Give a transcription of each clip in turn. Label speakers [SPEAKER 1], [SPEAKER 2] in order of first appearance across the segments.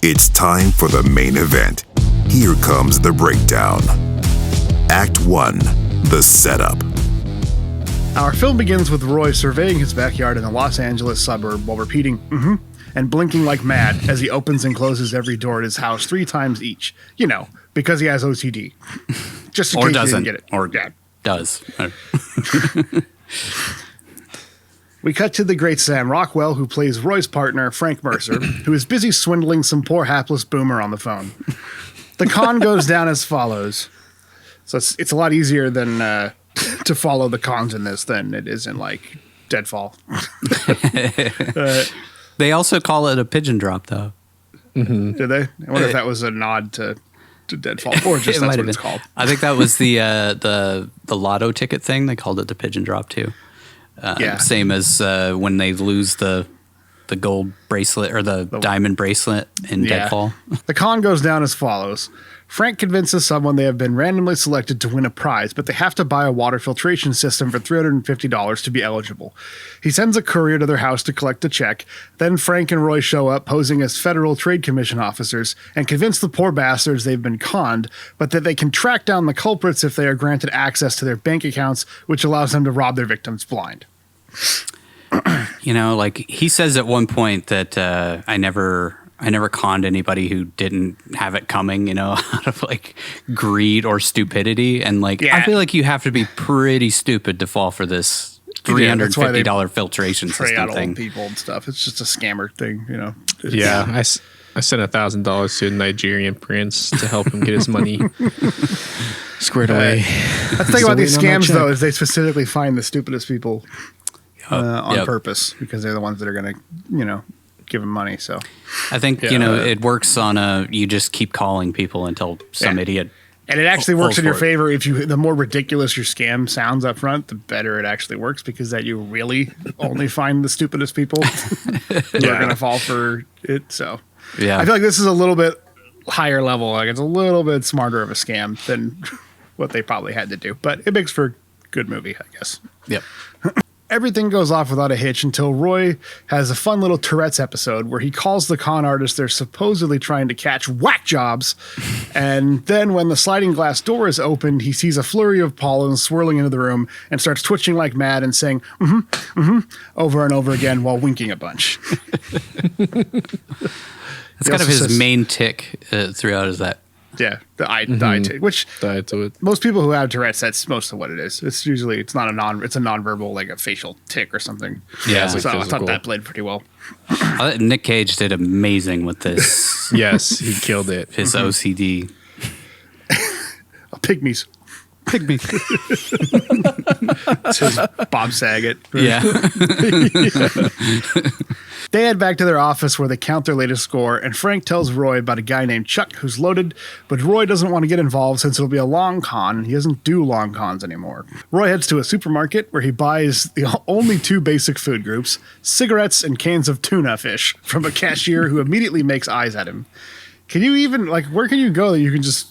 [SPEAKER 1] It's time for the main event. Here comes the breakdown. Act 1, the setup.
[SPEAKER 2] Our film begins with Roy surveying his backyard in a Los Angeles suburb while repeating, and blinking like mad as he opens and closes every door at his house 3 times each. You know, because he has OCD. Just in
[SPEAKER 3] or
[SPEAKER 2] case
[SPEAKER 3] doesn't.
[SPEAKER 2] You didn't get it.
[SPEAKER 3] Or yeah. Does.
[SPEAKER 2] We cut to the great Sam Rockwell, who plays Roy's partner, Frank Mercer, who is busy swindling some poor hapless boomer on the phone. The con goes down as follows. So it's a lot easier than to follow the cons in this than it is in, like, Deadfall.
[SPEAKER 3] They also call it a pigeon drop, though.
[SPEAKER 2] Mm-hmm. Did they? I wonder if that was a nod to Deadfall, or just that's what it's called.
[SPEAKER 3] I think that was the lotto ticket thing. They called it the pigeon drop, too. Same as when they lose the gold bracelet or the diamond bracelet in Deadfall.
[SPEAKER 2] The con goes down as follows. Frank convinces someone they have been randomly selected to win a prize, but they have to buy a water filtration system for $350 to be eligible. He sends a courier to their house to collect the check. Then Frank and Roy show up posing as Federal Trade Commission officers and convince the poor bastards they've been conned, but that they can track down the culprits if they are granted access to their bank accounts, which allows them to rob their victims blind.
[SPEAKER 3] You know, like he says at one point that I never conned anybody who didn't have it coming, you know, out of like greed or stupidity. And like, I feel like you have to be pretty stupid to fall for this $350 filtration system
[SPEAKER 2] out
[SPEAKER 3] thing.
[SPEAKER 2] Old people and stuff. It's just a scammer thing, you know.
[SPEAKER 4] I sent $1,000 to a Nigerian prince to help him get his money squared away.
[SPEAKER 2] That's the thing about these scams, though, is they specifically find the stupidest people on purpose because they're the ones that are going to, you know, give them money. So
[SPEAKER 3] I think, you know, it works on you just keep calling people until some idiot.
[SPEAKER 2] And it actually works in your favor. The more ridiculous your scam sounds up front, the better it actually works, because that you really only find the stupidest people who are going to fall for it. So I feel like this is a little bit higher level. Like it's a little bit smarter of a scam than what they probably had to do, but it makes for a good movie, I guess.
[SPEAKER 3] Yep.
[SPEAKER 2] Everything goes off without a hitch until Roy has a fun little Tourette's episode where he calls the con artist they're supposedly trying to catch whack jobs. And then when the sliding glass door is opened, he sees a flurry of pollen swirling into the room and starts twitching like mad and saying, over and over again while winking a bunch.
[SPEAKER 3] It's kind of his main tick throughout is that.
[SPEAKER 2] Yeah, the eye tick, which most people who have Tourette's, that's most of what it is. It's usually it's a nonverbal, like a facial tick or something.
[SPEAKER 3] Yeah,
[SPEAKER 2] so I thought that played pretty well.
[SPEAKER 3] Nick Cage did amazing with this.
[SPEAKER 4] Yes, he killed it.
[SPEAKER 3] His OCD.
[SPEAKER 2] Pygmies. It's his Bob Saget.
[SPEAKER 3] Yeah.
[SPEAKER 2] They head back to their office where they count their latest score, and Frank tells Roy about a guy named Chuck who's loaded, but Roy doesn't want to get involved since it'll be a long con. He doesn't do long cons anymore. Roy heads to a supermarket where he buys the only 2 basic food groups, cigarettes and cans of tuna fish, from a cashier who immediately makes eyes at him. Can you even, like, where can you go that you can just,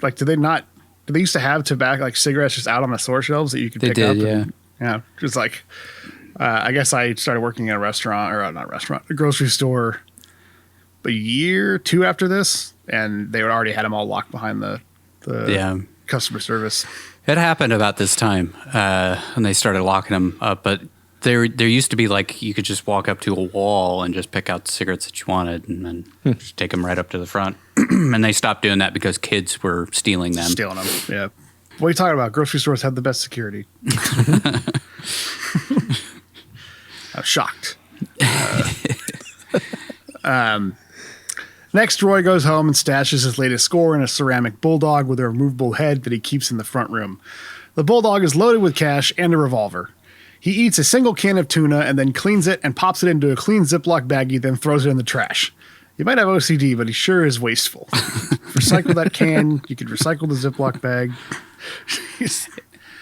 [SPEAKER 2] like, do they used to have tobacco, like cigarettes just out on the store shelves that you could pick up? Yeah, just like... I guess I started working at a grocery store a year or 2 after this, and they already had them all locked behind the customer service.
[SPEAKER 3] It happened about this time when they started locking them up, but there used to be like you could just walk up to a wall and just pick out the cigarettes that you wanted and then just take them right up to the front. And they stopped doing that because kids were stealing them.
[SPEAKER 2] Yeah. What are you talking about? Grocery stores have the best security. I was shocked. Next, Roy goes home and stashes his latest score in a ceramic bulldog with a removable head that he keeps in the front room. The bulldog is loaded with cash and a revolver. He eats a single can of tuna and then cleans it and pops it into a clean Ziploc baggie, then throws it in the trash. He might have OCD, but he sure is wasteful. Recycle that can. You could recycle the Ziploc bag.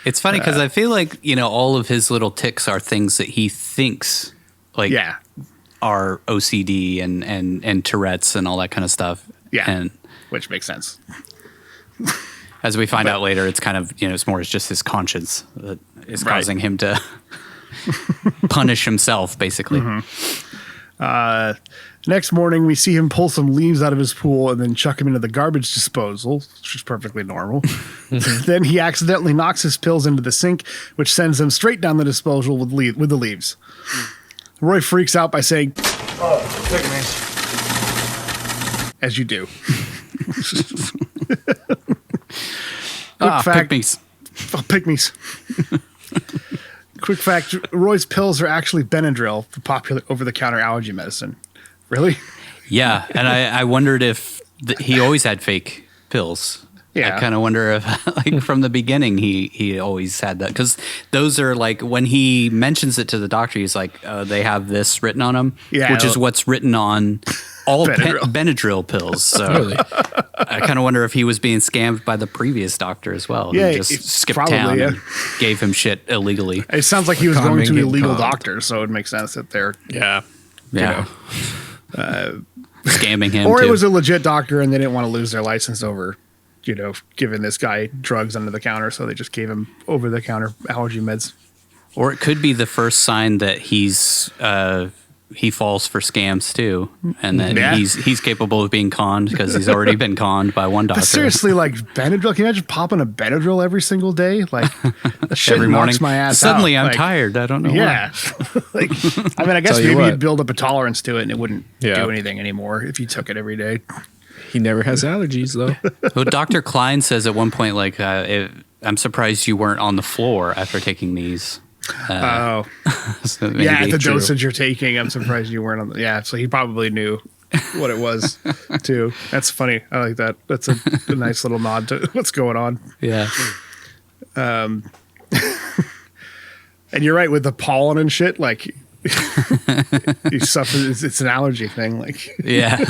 [SPEAKER 3] It's funny because I feel like, you know, all of his little ticks are things that he thinks like are OCD and Tourette's and all that kind of stuff.
[SPEAKER 2] Yeah,
[SPEAKER 3] and
[SPEAKER 2] which makes sense.
[SPEAKER 3] As we find out later, it's kind of, you know, it's just his conscience that is causing him to punish himself, basically.
[SPEAKER 2] Next morning, we see him pull some leaves out of his pool and then chuck them into the garbage disposal, which is perfectly normal. Then he accidentally knocks his pills into the sink, which sends them straight down the disposal with the leaves. Roy freaks out by saying, "Oh, pick me." As you do. Quick fact.
[SPEAKER 3] Pick-me's.
[SPEAKER 2] Oh, pick-me's. Quick fact, Roy's pills are actually Benadryl, the popular over-the-counter allergy medicine. Really?
[SPEAKER 3] Yeah, and I wondered if he always had fake pills.
[SPEAKER 2] Yeah.
[SPEAKER 3] I kind of wonder if, like, from the beginning, he always had that. Because those are, like, when he mentions it to the doctor, he's like, they have this written on them, which is what's written on all Benadryl pills. So
[SPEAKER 4] Really?
[SPEAKER 3] I kind of wonder if he was being scammed by the previous doctor as well.
[SPEAKER 2] Yeah,
[SPEAKER 3] He just skipped
[SPEAKER 2] probably,
[SPEAKER 3] town
[SPEAKER 2] yeah.
[SPEAKER 3] and gave him shit illegally.
[SPEAKER 2] It sounds like he was going to
[SPEAKER 4] Conning
[SPEAKER 2] a
[SPEAKER 4] and
[SPEAKER 2] legal
[SPEAKER 4] conned.
[SPEAKER 2] doctor, so it makes sense that they're...
[SPEAKER 4] Yeah.
[SPEAKER 3] Yeah. Scamming him,
[SPEAKER 2] Or
[SPEAKER 3] too.
[SPEAKER 2] it was a legit doctor and they didn't want to lose their license over, giving this guy drugs under the counter, so they just gave him over-the-counter allergy meds.
[SPEAKER 3] Or it could be the first sign that he falls for scams too, and then he's capable of being conned because he's already been conned by one doctor.
[SPEAKER 2] But seriously, like Benadryl, can you imagine popping a Benadryl every single day? Like, the shit
[SPEAKER 3] Every
[SPEAKER 2] knocks
[SPEAKER 3] morning.
[SPEAKER 2] my ass
[SPEAKER 3] Suddenly
[SPEAKER 2] out.
[SPEAKER 3] I'm
[SPEAKER 2] Like,
[SPEAKER 3] tired. I don't know.
[SPEAKER 2] Yeah. I guess
[SPEAKER 4] Tell you
[SPEAKER 2] maybe
[SPEAKER 4] what.
[SPEAKER 2] you'd build up a tolerance to it and it wouldn't
[SPEAKER 4] Yeah.
[SPEAKER 2] do anything anymore if you took it every day.
[SPEAKER 4] He never has allergies, though.
[SPEAKER 3] Well, Dr. Klein says at one point, like, I'm surprised you weren't on the floor after taking these.
[SPEAKER 2] Oh.
[SPEAKER 3] So
[SPEAKER 2] Yeah, at
[SPEAKER 3] maybe-
[SPEAKER 2] the dosage you're taking, I'm surprised you weren't on the... Yeah, so he probably knew what it was, too. That's funny. I like that. That's a nice little nod to what's going on.
[SPEAKER 3] Yeah.
[SPEAKER 2] And you're right, with the pollen and shit, like... he suffers. It's an allergy thing. Like,
[SPEAKER 3] Yeah.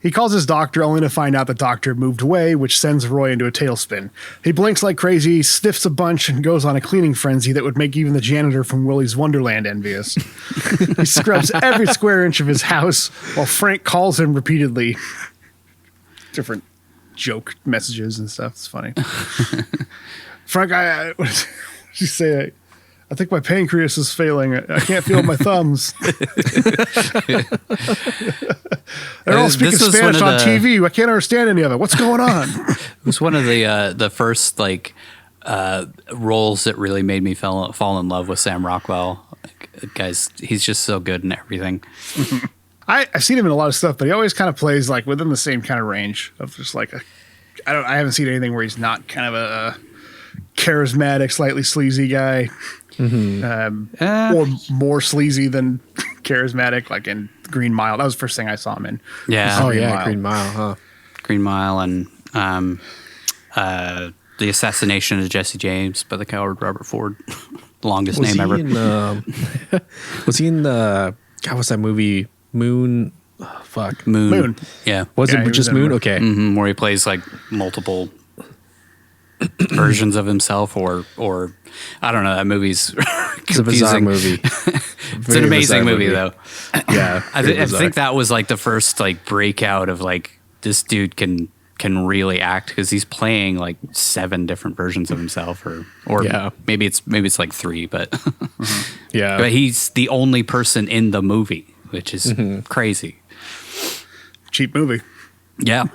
[SPEAKER 2] he calls his doctor only to find out the doctor moved away, which sends Roy into a tailspin. He blinks like crazy, sniffs a bunch, and goes on a cleaning frenzy that would make even the janitor from Willy's Wonderland envious. He scrubs every square inch of his house while Frank calls him repeatedly. Different joke messages and stuff. It's funny. Frank, what did you say? I think my pancreas is failing. I can't feel my thumbs. They're all speaking
[SPEAKER 3] This was
[SPEAKER 2] Spanish
[SPEAKER 3] one
[SPEAKER 2] on
[SPEAKER 3] of
[SPEAKER 2] TV. I can't understand any of it. What's going on?
[SPEAKER 3] It was one of the first, like, roles that really made me fall in love with Sam Rockwell. Like, guys, he's just so good in everything.
[SPEAKER 2] I've seen him in a lot of stuff, but he always kind of plays like within the same kind of range of just like I haven't seen anything where he's not kind of a charismatic, slightly sleazy guy. Or more sleazy than charismatic, like in Green Mile. That was the first thing I saw him in.
[SPEAKER 3] Yeah.
[SPEAKER 4] Oh,
[SPEAKER 2] Green
[SPEAKER 4] yeah,
[SPEAKER 2] Mile.
[SPEAKER 4] Green Mile, huh?
[SPEAKER 3] Green Mile and The Assassination of Jesse James by the coward Robert Ford. Longest
[SPEAKER 4] Was
[SPEAKER 3] name
[SPEAKER 4] he
[SPEAKER 3] ever.
[SPEAKER 4] in was he in the... God, what's that movie? Moon? Oh, fuck.
[SPEAKER 2] Moon.
[SPEAKER 3] Yeah.
[SPEAKER 4] Was
[SPEAKER 2] Yeah, he
[SPEAKER 4] it
[SPEAKER 2] was
[SPEAKER 4] just
[SPEAKER 2] in
[SPEAKER 4] Moon?
[SPEAKER 2] Moon.
[SPEAKER 4] Okay.
[SPEAKER 3] Where he plays like multiple versions of himself or I don't know. That movie's
[SPEAKER 4] It's a bizarre movie.
[SPEAKER 3] It's an amazing movie though.
[SPEAKER 4] Yeah.
[SPEAKER 3] I
[SPEAKER 4] very
[SPEAKER 3] think that was like the first like breakout of like this dude can really act because he's playing like 7 different versions of himself or
[SPEAKER 4] Yeah.
[SPEAKER 3] maybe it's like 3, but
[SPEAKER 4] Yeah.
[SPEAKER 3] but he's the only person in the movie, which is crazy.
[SPEAKER 2] Cheap movie.
[SPEAKER 3] Yeah.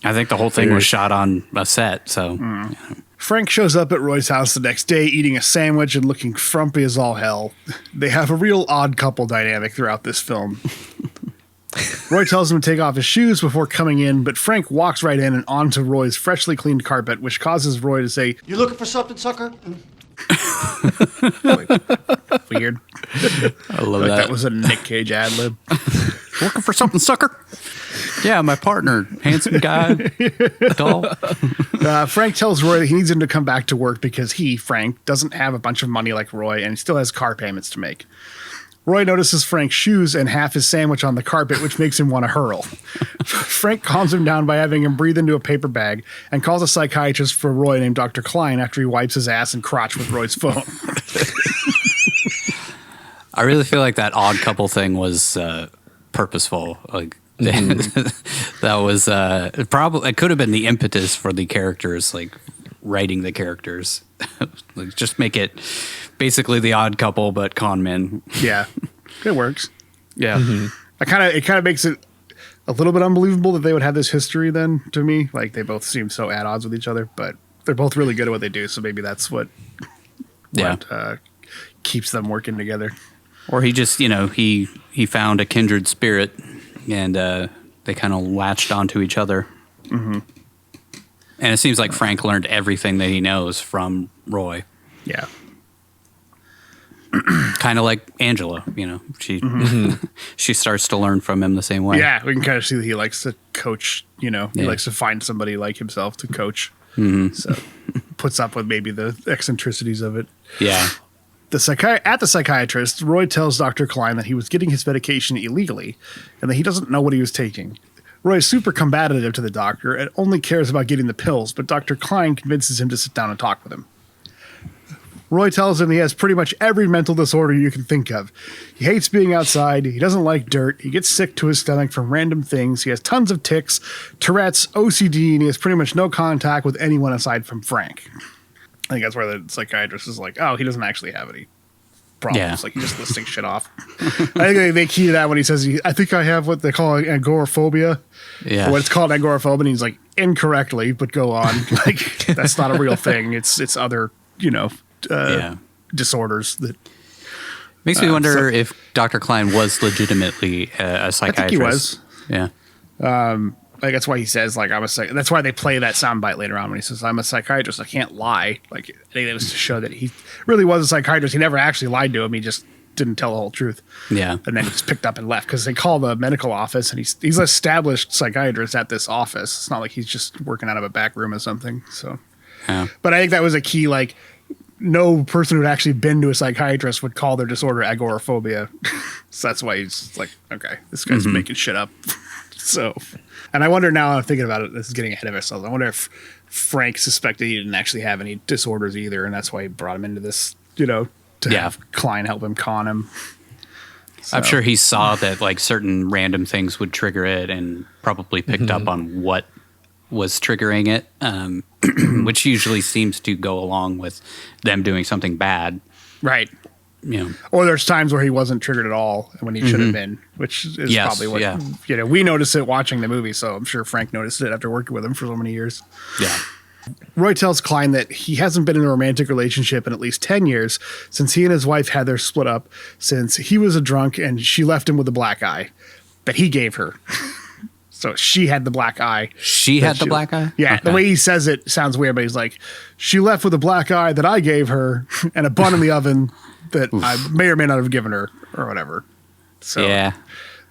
[SPEAKER 3] I think the whole thing was shot on a set, so
[SPEAKER 2] Frank shows up at Roy's house the next day eating a sandwich and looking frumpy as all hell. They have a real odd couple dynamic throughout this film. Roy tells him to take off his shoes before coming in, but Frank walks right in and onto Roy's freshly cleaned carpet, which causes Roy to say,
[SPEAKER 5] You looking for something, sucker?
[SPEAKER 2] weird.
[SPEAKER 3] I love
[SPEAKER 2] Like
[SPEAKER 3] that.
[SPEAKER 2] that was a Nick Cage ad lib.
[SPEAKER 3] Looking for something, sucker? Yeah, my partner, handsome guy, doll.
[SPEAKER 2] Frank tells Roy that he needs him to come back to work because he, Frank, doesn't have a bunch of money like Roy and he still has car payments to make. Roy notices Frank's shoes and half his sandwich on the carpet, which makes him want to hurl. Frank calms him down by having him breathe into a paper bag and calls a psychiatrist for Roy named Dr. Klein after he wipes his ass and crotch with Roy's phone.
[SPEAKER 3] I really feel like that odd couple thing was purposeful. Like that was probably it could have been the impetus for the characters, like writing the characters. Like, just make it basically the odd couple, but con men.
[SPEAKER 2] Yeah. It works.
[SPEAKER 3] Yeah.
[SPEAKER 2] It kind of makes it a little bit unbelievable that they would have this history then to me. Like they both seem so at odds with each other, but they're both really good at what they do. So maybe that's what keeps them working together.
[SPEAKER 3] Or he just, he found a kindred spirit and they kind of latched onto each other. Mm-hmm. And it seems like Frank learned everything that he knows from Roy.
[SPEAKER 2] Yeah.
[SPEAKER 3] Kind of like Angela, she starts to learn from him the same way.
[SPEAKER 2] Yeah, we can kind of see that he likes to coach, he likes to find somebody like himself to coach. Mm-hmm. So puts up with maybe the eccentricities of it.
[SPEAKER 3] Yeah.
[SPEAKER 2] At the psychiatrist, Roy tells Dr. Klein that he was getting his medication illegally and that he doesn't know what he was taking. Roy is super combative to the doctor and only cares about getting the pills, but Dr. Klein convinces him to sit down and talk with him. Roy tells him he has pretty much every mental disorder you can think of. He hates being outside, he doesn't like dirt, he gets sick to his stomach from random things, he has tons of tics, Tourette's, OCD, and he has pretty much no contact with anyone aside from Frank. I think that's where the psychiatrist is like, oh, he doesn't actually have any problems. Yeah. Like, he's just listing shit off. I think they key to that when he says, I think I have what they call agoraphobia.
[SPEAKER 3] Yeah.
[SPEAKER 2] What it's called agoraphobia. And he's like, incorrectly, but go on. Like, that's not a real thing. It's other, disorders that.
[SPEAKER 3] Makes me wonder if Dr. Klein was legitimately a psychiatrist.
[SPEAKER 2] I think he was.
[SPEAKER 3] Yeah.
[SPEAKER 2] Like that's why he says like that's why they play that soundbite later on when he says I'm a psychiatrist, I can't lie. Like I think it was to show that he really was a psychiatrist. He never actually lied to him. He just didn't tell the whole truth.
[SPEAKER 3] Yeah.
[SPEAKER 2] And then he just picked up and left because they call the medical office and he's an established psychiatrist at this office. It's not like he's just working out of a back room or something. So, but I think that was a key. Like no person who'd actually been to a psychiatrist would call their disorder agoraphobia. So that's why he's like, okay, this guy's making shit up. So, and I wonder now, I'm thinking about it, this is getting ahead of ourselves. I wonder if Frank suspected he didn't actually have any disorders either, and that's why he brought him into this, to have Klein help him con him. So.
[SPEAKER 3] I'm sure he saw that like certain random things would trigger it and probably picked up on what was triggering it, which usually seems to go along with them doing something bad.
[SPEAKER 2] Right. Or there's times where he wasn't triggered at all when he should have been, which is probably what we noticed it watching the movie. So I'm sure Frank noticed it after working with him for so many years.
[SPEAKER 3] Yeah.
[SPEAKER 2] Roy tells Klein that he hasn't been in a romantic relationship in at least 10 years since he and his wife had their split up, since he was a drunk and she left him with a black eye that he gave her. So she had the black eye.
[SPEAKER 3] She had the black eye?
[SPEAKER 2] Yeah. Okay. The way he says it sounds weird, but he's like, she left with a black eye that I gave her and a bun in the oven that I may or may not have given her or whatever. So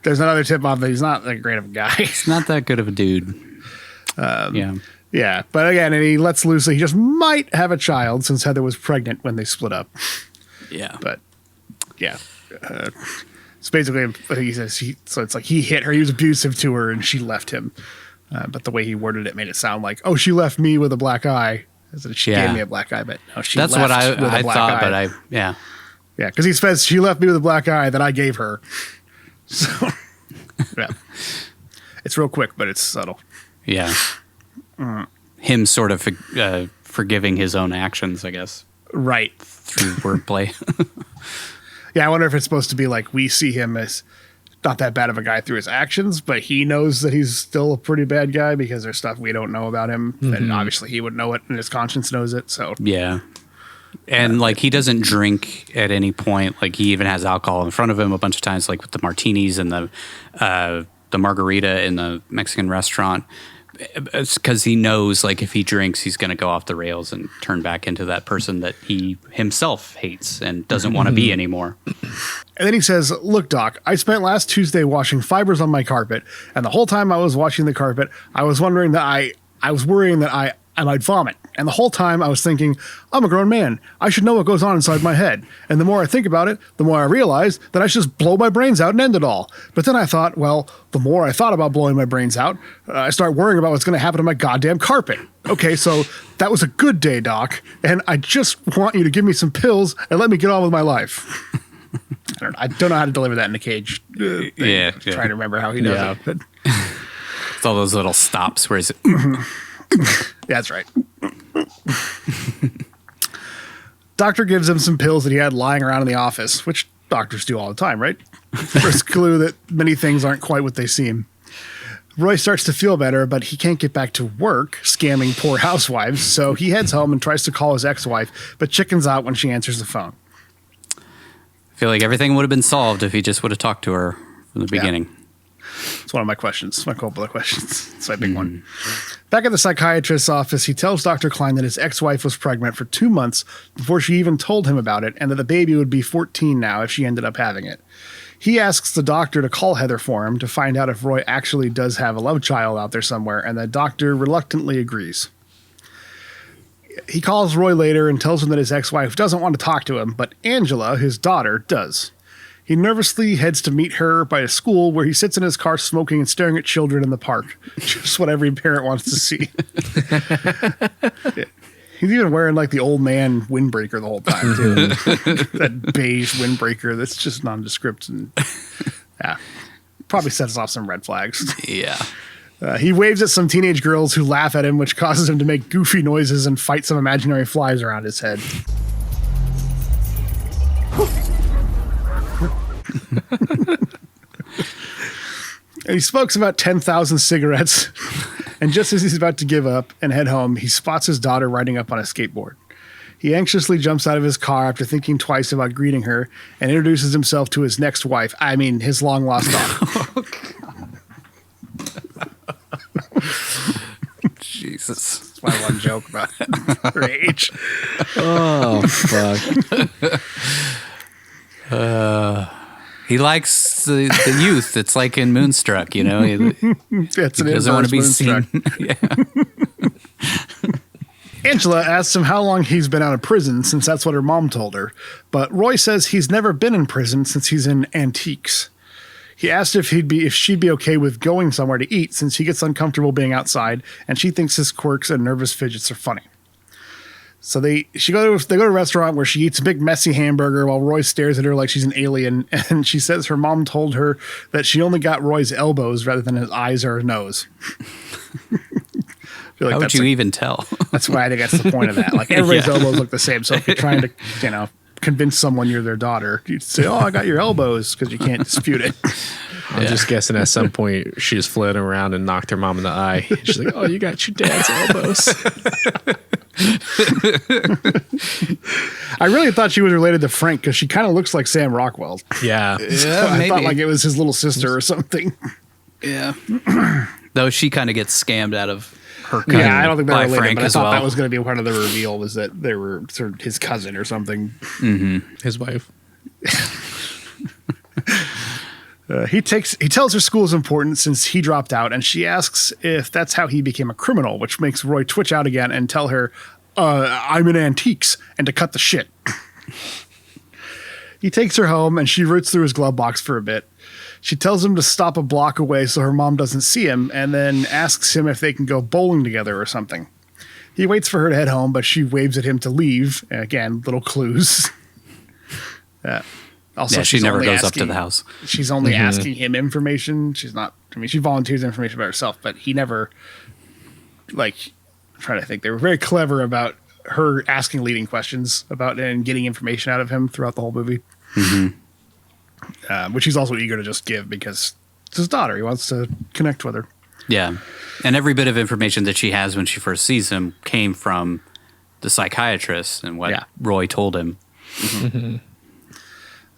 [SPEAKER 2] there's another tip off that he's not that great of a guy.
[SPEAKER 3] He's not that good of a dude.
[SPEAKER 2] Yeah. But again, and he lets loose that he just might have a child since Heather was pregnant when they split up.
[SPEAKER 3] Yeah.
[SPEAKER 2] But it's basically, he says, so it's like he hit her, he was abusive to her and she left him. But the way he worded it made it sound like, oh, she left me with a black eye. She gave me a black eye, but no, she
[SPEAKER 3] That's
[SPEAKER 2] left
[SPEAKER 3] what I
[SPEAKER 2] with a
[SPEAKER 3] thought,
[SPEAKER 2] eye.
[SPEAKER 3] but Yeah,
[SPEAKER 2] because he says she left me with a black eye that I gave her. So, it's real quick, but it's subtle.
[SPEAKER 3] Yeah. Him sort of forgiving his own actions, I guess.
[SPEAKER 2] Right.
[SPEAKER 3] Through wordplay.
[SPEAKER 2] Yeah, I wonder if it's supposed to be like we see him as not that bad of a guy through his actions, but he knows that he's still a pretty bad guy because there's stuff we don't know about him. And obviously he would know it and his conscience knows it. So
[SPEAKER 3] yeah. And like he doesn't drink at any point. Like he even has alcohol in front of him a bunch of times, like with the martinis and the margarita in the Mexican restaurant. It's because he knows like if he drinks, he's going to go off the rails and turn back into that person that he himself hates and doesn't want to be anymore.
[SPEAKER 2] And then he says, look, Doc, I spent last Tuesday washing fibers on my carpet. And the whole time I was washing the carpet, I was wondering that I was worrying that I might vomit. And the whole time I was thinking, I'm a grown man. I should know what goes on inside my head. And the more I think about it, the more I realize that I should just blow my brains out and end it all. But then I thought, well, the more I thought about blowing my brains out, I start worrying about what's going to happen to my goddamn carpet. Okay, so that was a good day, Doc. And I just want you to give me some pills and let me get on with my life. I don't know how to deliver that in the Cage. Trying to remember how he does it. But.
[SPEAKER 3] It's all those little stops where he's...
[SPEAKER 2] That's right. Doctor gives him some pills that he had lying around in the office, which doctors do all the time, right? First clue that many things aren't quite what they seem. Roy starts to feel better, but he can't get back to work scamming poor housewives, so he heads home and tries to call his ex-wife, but chickens out when she answers the phone.
[SPEAKER 3] I feel like everything would have been solved if he just would have talked to her from the beginning.
[SPEAKER 2] It's one of my questions, my couple of questions. It's my big one. Back at the psychiatrist's office, he tells Dr. Klein that his ex-wife was pregnant for 2 months before she even told him about it, and that the baby would be 14 now if she ended up having it. He asks the doctor to call Heather for him to find out if Roy actually does have a love child out there somewhere, and the doctor reluctantly agrees. He calls Roy later and tells him that his ex-wife doesn't want to talk to him, but Angela, his daughter, does. He nervously heads to meet her by a school where he sits in his car smoking and staring at children in the park. Just what every parent wants to see. He's even wearing like the old man windbreaker the whole time, too. That beige windbreaker that's just nondescript. And yeah, probably sets off some red flags.
[SPEAKER 3] Yeah.
[SPEAKER 2] He waves at some teenage girls who laugh at him, which causes him to make goofy noises and fight some imaginary flies around his head. And he smokes about 10,000 cigarettes. And just as he's about to give up and head home, he spots his daughter riding up on a skateboard. He anxiously jumps out of his car after thinking twice about greeting her and introduces himself to his next wife. I mean, his long-lost daughter.
[SPEAKER 3] Jesus.
[SPEAKER 2] That's my one joke about her age.
[SPEAKER 4] Oh, fuck.
[SPEAKER 3] He likes the youth. It's like in Moonstruck, you know? He doesn't want to be seen. Yeah.
[SPEAKER 2] Angela asks him how long he's been out of prison, since that's what her mom told her. But Roy says he's never been in prison since he's in Antiques. He asked if she'd be okay with going somewhere to eat, since he gets uncomfortable being outside, and she thinks his quirks and nervous fidgets are funny. So they go to a restaurant where she eats a big messy hamburger while Roy stares at her like she's an alien, and she says her mom told her that she only got Roy's elbows rather than his eyes or his nose.
[SPEAKER 3] How would you even tell?
[SPEAKER 2] That's why I think that's the point of that. Like everybody's elbows look the same. So if you're trying to, convince someone you're their daughter, you'd say, "Oh, I got your elbows," because you can't dispute it.
[SPEAKER 4] I'm just guessing at some point she just floated around and knocked her mom in the eye. She's like, "Oh, you got your dad's elbows."
[SPEAKER 2] I really thought she was related to Frank because she kind of looks like Sam Rockwell.
[SPEAKER 4] Yeah.
[SPEAKER 2] So I thought like it was his little sister or something.
[SPEAKER 3] Yeah. Though she kind of gets scammed out of her cousin.
[SPEAKER 2] Yeah, I don't think they're related,
[SPEAKER 3] Frank
[SPEAKER 2] but I thought that was going to be part of the reveal, was that they were sort of his cousin or something.
[SPEAKER 3] Mm-hmm.
[SPEAKER 4] His wife.
[SPEAKER 2] He tells her school is important since he dropped out, and she asks if that's how he became a criminal, which makes Roy twitch out again and tell her, I'm in Antiques, and to cut the shit. He takes her home, and she roots through his glove box for a bit. She tells him to stop a block away so her mom doesn't see him, and then asks him if they can go bowling together or something. He waits for her to head home, but she waves at him to leave. Again, little clues. Also,
[SPEAKER 3] she never goes up to the house.
[SPEAKER 2] She's only asking him information. She's not, she volunteers information about herself, but he never, I'm trying to think. They were very clever about her asking leading questions about and getting information out of him throughout the whole movie. Which he's also eager to just give because it's his daughter. He wants to connect with her.
[SPEAKER 3] Yeah. And every bit of information that she has when she first sees him came from the psychiatrist and what Roy told him.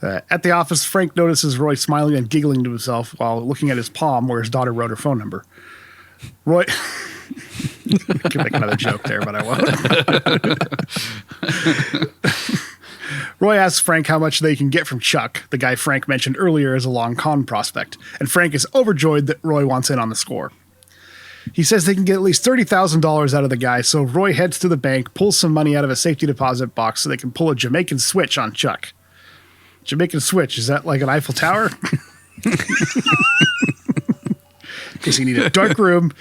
[SPEAKER 2] At the office, Frank notices Roy smiling and giggling to himself while looking at his palm where his daughter wrote her phone number. Roy... Could make another joke there, but I won't. Roy asks Frank how much they can get from Chuck, the guy Frank mentioned earlier as a long con prospect, and Frank is overjoyed that Roy wants in on the score. He says they can get at least $30,000 out of the guy, so Roy heads to the bank, pulls some money out of a safety deposit box so they can pull a Jamaican switch on Chuck. Jamaican switch, is that like an Eiffel Tower? Because you need a dark room,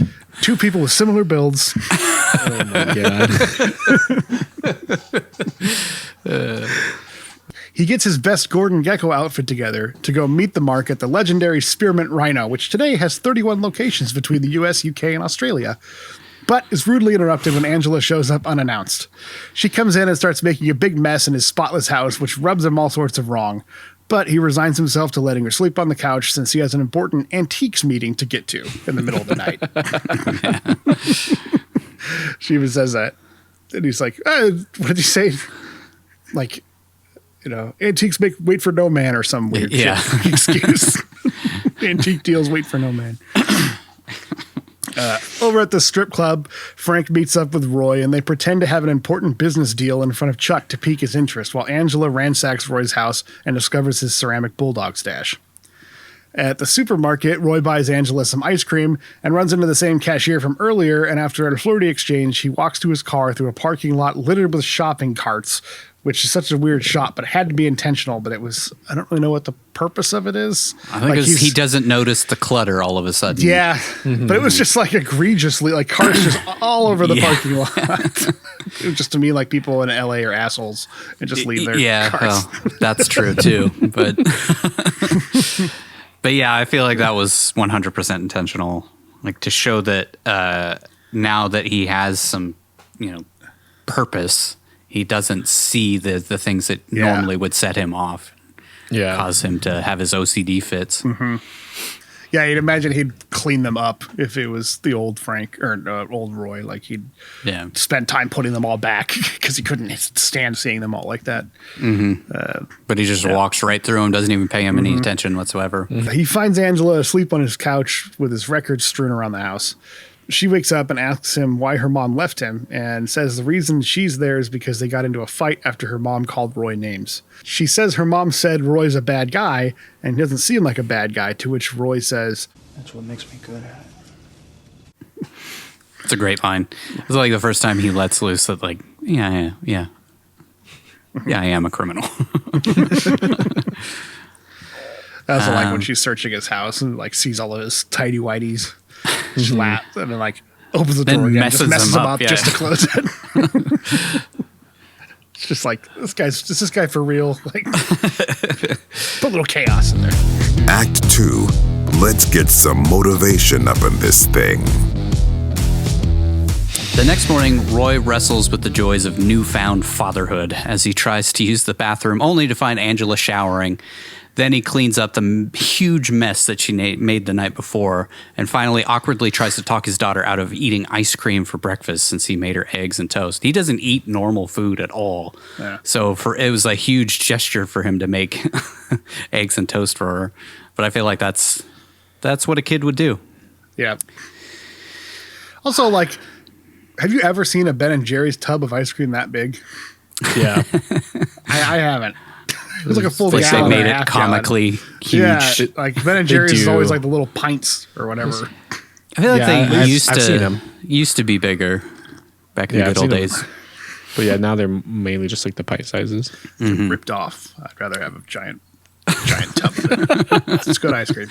[SPEAKER 2] two people with similar builds.
[SPEAKER 4] Oh my God.
[SPEAKER 2] He gets his best Gordon Gekko outfit together to go meet the mark at the legendary Spearmint Rhino, which today has 31 locations between the US, UK, and Australia, but is rudely interrupted when Angela shows up unannounced. She comes in and starts making a big mess in his spotless house, which rubs him all sorts of wrong. But he resigns himself to letting her sleep on the couch since he has an important antiques meeting to get to in the middle of the night. She even says that. And he's like, what did he say? Like, antiques wait for no man or some weird shit excuse. Antique deals wait for no man. Over at the strip club, Frank meets up with Roy and they pretend to have an important business deal in front of Chuck to pique his interest while Angela ransacks Roy's house and discovers his ceramic bulldog stash. At the supermarket, Roy buys Angela some ice cream and runs into the same cashier from earlier, and after a flirty exchange, he walks to his car through a parking lot littered with shopping carts, which is such a weird shot, but it had to be intentional, but I don't really know what the purpose of it is.
[SPEAKER 3] I think he doesn't notice the clutter all of a sudden.
[SPEAKER 2] Yeah, but it was just like egregiously, like cars just all over the parking lot. It was just to me like people in LA are assholes and just leave their cars. Well,
[SPEAKER 3] that's true too, but... But yeah, I feel like that was 100% intentional, like to show that now that he has some, purpose, he doesn't see the things that normally would set him off, cause him to have his OCD fits.
[SPEAKER 2] Mm-hmm. Yeah, you'd imagine he'd clean them up if it was the old Frank or old Roy. Like he'd spend time putting them all back because he couldn't stand seeing them all like that.
[SPEAKER 3] Mm-hmm. But he just walks right through them, doesn't even pay him any attention whatsoever.
[SPEAKER 2] He finds Angela asleep on his couch with his records strewn around the house. She wakes up and asks him why her mom left him and says the reason she's there is because they got into a fight after her mom called Roy names. She says her mom said Roy's a bad guy and doesn't seem like a bad guy, to which Roy says, "That's what makes me good at it."
[SPEAKER 3] It's a great line. It's like the first time he lets loose that like, yeah, I am a criminal.
[SPEAKER 2] I also like when she's searching his house and like sees all of his tidy whities. She laughs and then like opens the door again, just messes him up just to close it. It's just like is this guy for real? Like put a little chaos in there.
[SPEAKER 1] Act 2. Let's get some motivation up in this thing.
[SPEAKER 3] The next morning, Roy wrestles with the joys of newfound fatherhood as he tries to use the bathroom only to find Angela showering. Then he cleans up the huge mess that she made the night before and finally awkwardly tries to talk his daughter out of eating ice cream for breakfast since he made her eggs and toast. He doesn't eat normal food at all. Yeah. So it was a huge gesture for him to make eggs and toast for her. But I feel like that's what a kid would do. Yeah.
[SPEAKER 2] Also, like, have you ever seen a Ben & Jerry's tub of ice cream that big?
[SPEAKER 4] Yeah.
[SPEAKER 2] I haven't. It was like a full
[SPEAKER 3] gallon. They made it comically huge.
[SPEAKER 2] Yeah, like Ben & Jerry's is always like the little pints or whatever.
[SPEAKER 3] I feel like they used to be bigger back in the good old days.
[SPEAKER 4] But yeah, now they're mainly just like the pint sizes.
[SPEAKER 2] Ripped off. I'd rather have a giant tub of it. It's good ice cream.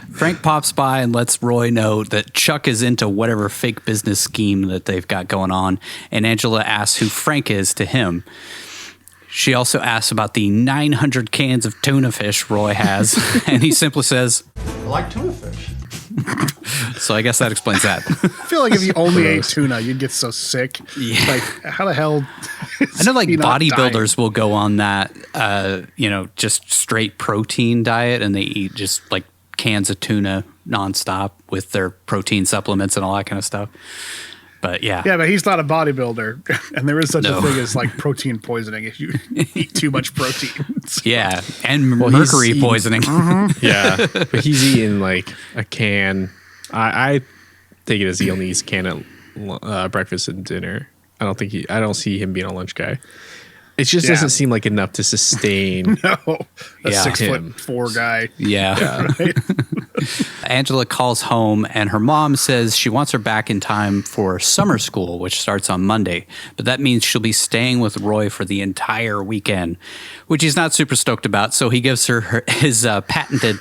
[SPEAKER 3] Frank pops by and lets Roy know that Chuck is into whatever fake business scheme that they've got going on, and Angela asks who Frank is to him. She also asks about the 900 cans of tuna fish Roy has, and he simply says,
[SPEAKER 5] "I like tuna fish."
[SPEAKER 3] So I guess that explains that.
[SPEAKER 2] I feel like if you only ate tuna, you'd get so sick.
[SPEAKER 3] Yeah.
[SPEAKER 2] Like, how the hell?
[SPEAKER 3] I know, like bodybuilders will go on that, just straight protein diet, and they eat just like cans of tuna nonstop with their protein supplements and all that kind of stuff. But yeah.
[SPEAKER 2] Yeah, but he's not a bodybuilder. And there is such a thing as like protein poisoning if you eat too much protein. So.
[SPEAKER 3] Yeah. And mercury poisoning.
[SPEAKER 4] Yeah. But he's eating like a can. I take it as he only eats a can at breakfast and dinner. I don't see him being a lunch guy. It just doesn't seem like enough to sustain.
[SPEAKER 2] No. A 6'4" guy.
[SPEAKER 3] Yeah. Right? Angela calls home and her mom says she wants her back in time for summer school, which starts on Monday. But that means she'll be staying with Roy for the entire weekend, which he's not super stoked about. So he gives her his patented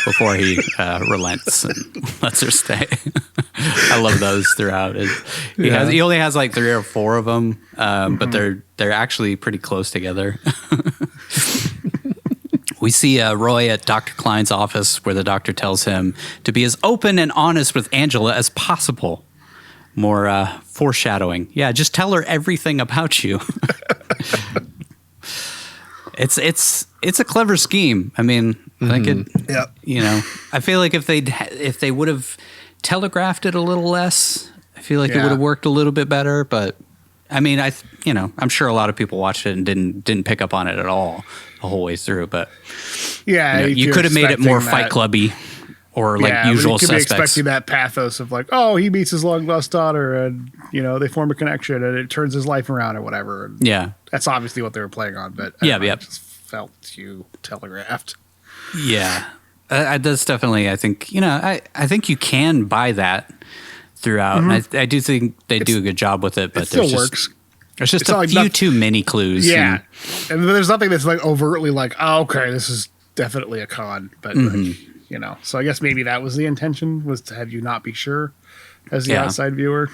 [SPEAKER 3] before he relents and lets her stay. I love those throughout. He only has like 3 or 4 of them, but they're actually pretty close together. We see Roy at Dr. Klein's office where the doctor tells him to be as open and honest with Angela as possible. More foreshadowing. Yeah, just tell her everything about you. It's a clever scheme. I mean, I think I feel like if they would have telegraphed it a little less, I feel like it would have worked a little bit better. But I mean, I'm sure a lot of people watched it and didn't pick up on it at all the whole way through. But you could have made it more Fight Clubby or Usual Suspects.
[SPEAKER 2] Be expecting that pathos of like, oh, he meets his long lost daughter, and they form a connection, and it turns his life around or whatever. And that's obviously what they were playing on. But it just felt too telegraphed.
[SPEAKER 3] Yeah, that's definitely. I think I think you can buy that throughout, and I do think they do a good job with it. But
[SPEAKER 2] it still works.
[SPEAKER 3] There's just a few too many clues.
[SPEAKER 2] Yeah, and there's nothing that's like overtly like, oh, okay, this is definitely a con. But so I guess maybe that was the intention, was to have you not be sure as the outside viewer.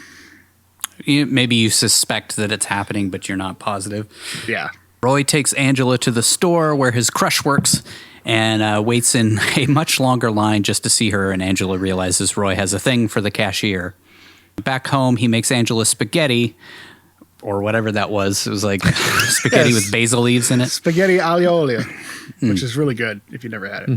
[SPEAKER 3] Maybe you suspect that it's happening, but you're not positive.
[SPEAKER 2] Yeah.
[SPEAKER 3] Roy takes Angela to the store where his crush works and waits in a much longer line just to see her, and Angela realizes Roy has a thing for the cashier. Back home, he makes Angela spaghetti, or whatever that was. It was like spaghetti with basil leaves in it.
[SPEAKER 2] Spaghetti aglio olio, which is really good if you never had it.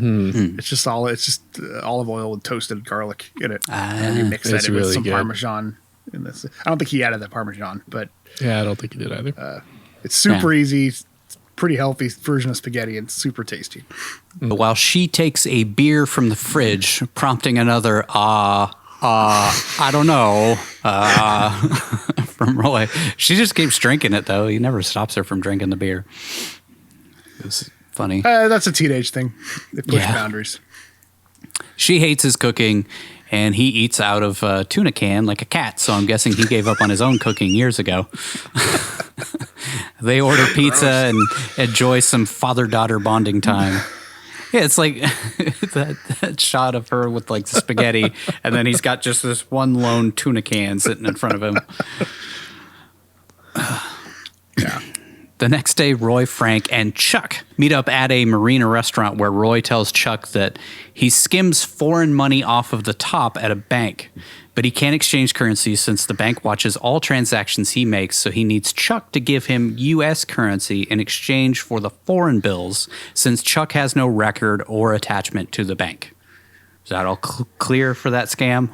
[SPEAKER 2] It's just olive oil with toasted garlic in it. And you mix that in with some Parmesan in this. I don't think he added that Parmesan, but
[SPEAKER 4] I don't think he did either.
[SPEAKER 2] It's super easy. It's pretty healthy version of spaghetti and super tasty.
[SPEAKER 3] While she takes a beer from the fridge, prompting another I don't know from Roy. She just keeps drinking it, though. He never stops her from drinking the beer. It was funny.
[SPEAKER 2] That's a teenage thing. They push boundaries. She
[SPEAKER 3] hates his cooking, and he eats out of a tuna can like a cat, so I'm guessing he gave up on his own cooking years ago. They order pizza and enjoy some father-daughter bonding time. Yeah, it's like that shot of her with like the spaghetti, and then he's got just this one lone tuna can sitting in front of him. The next day, Roy, Frank, and Chuck meet up at a marina restaurant where Roy tells Chuck that he skims foreign money off of the top at a bank, but he can't exchange currency since the bank watches all transactions he makes, so he needs Chuck to give him U.S. currency in exchange for the foreign bills, since Chuck has no record or attachment to the bank. Is that all clear for that scam,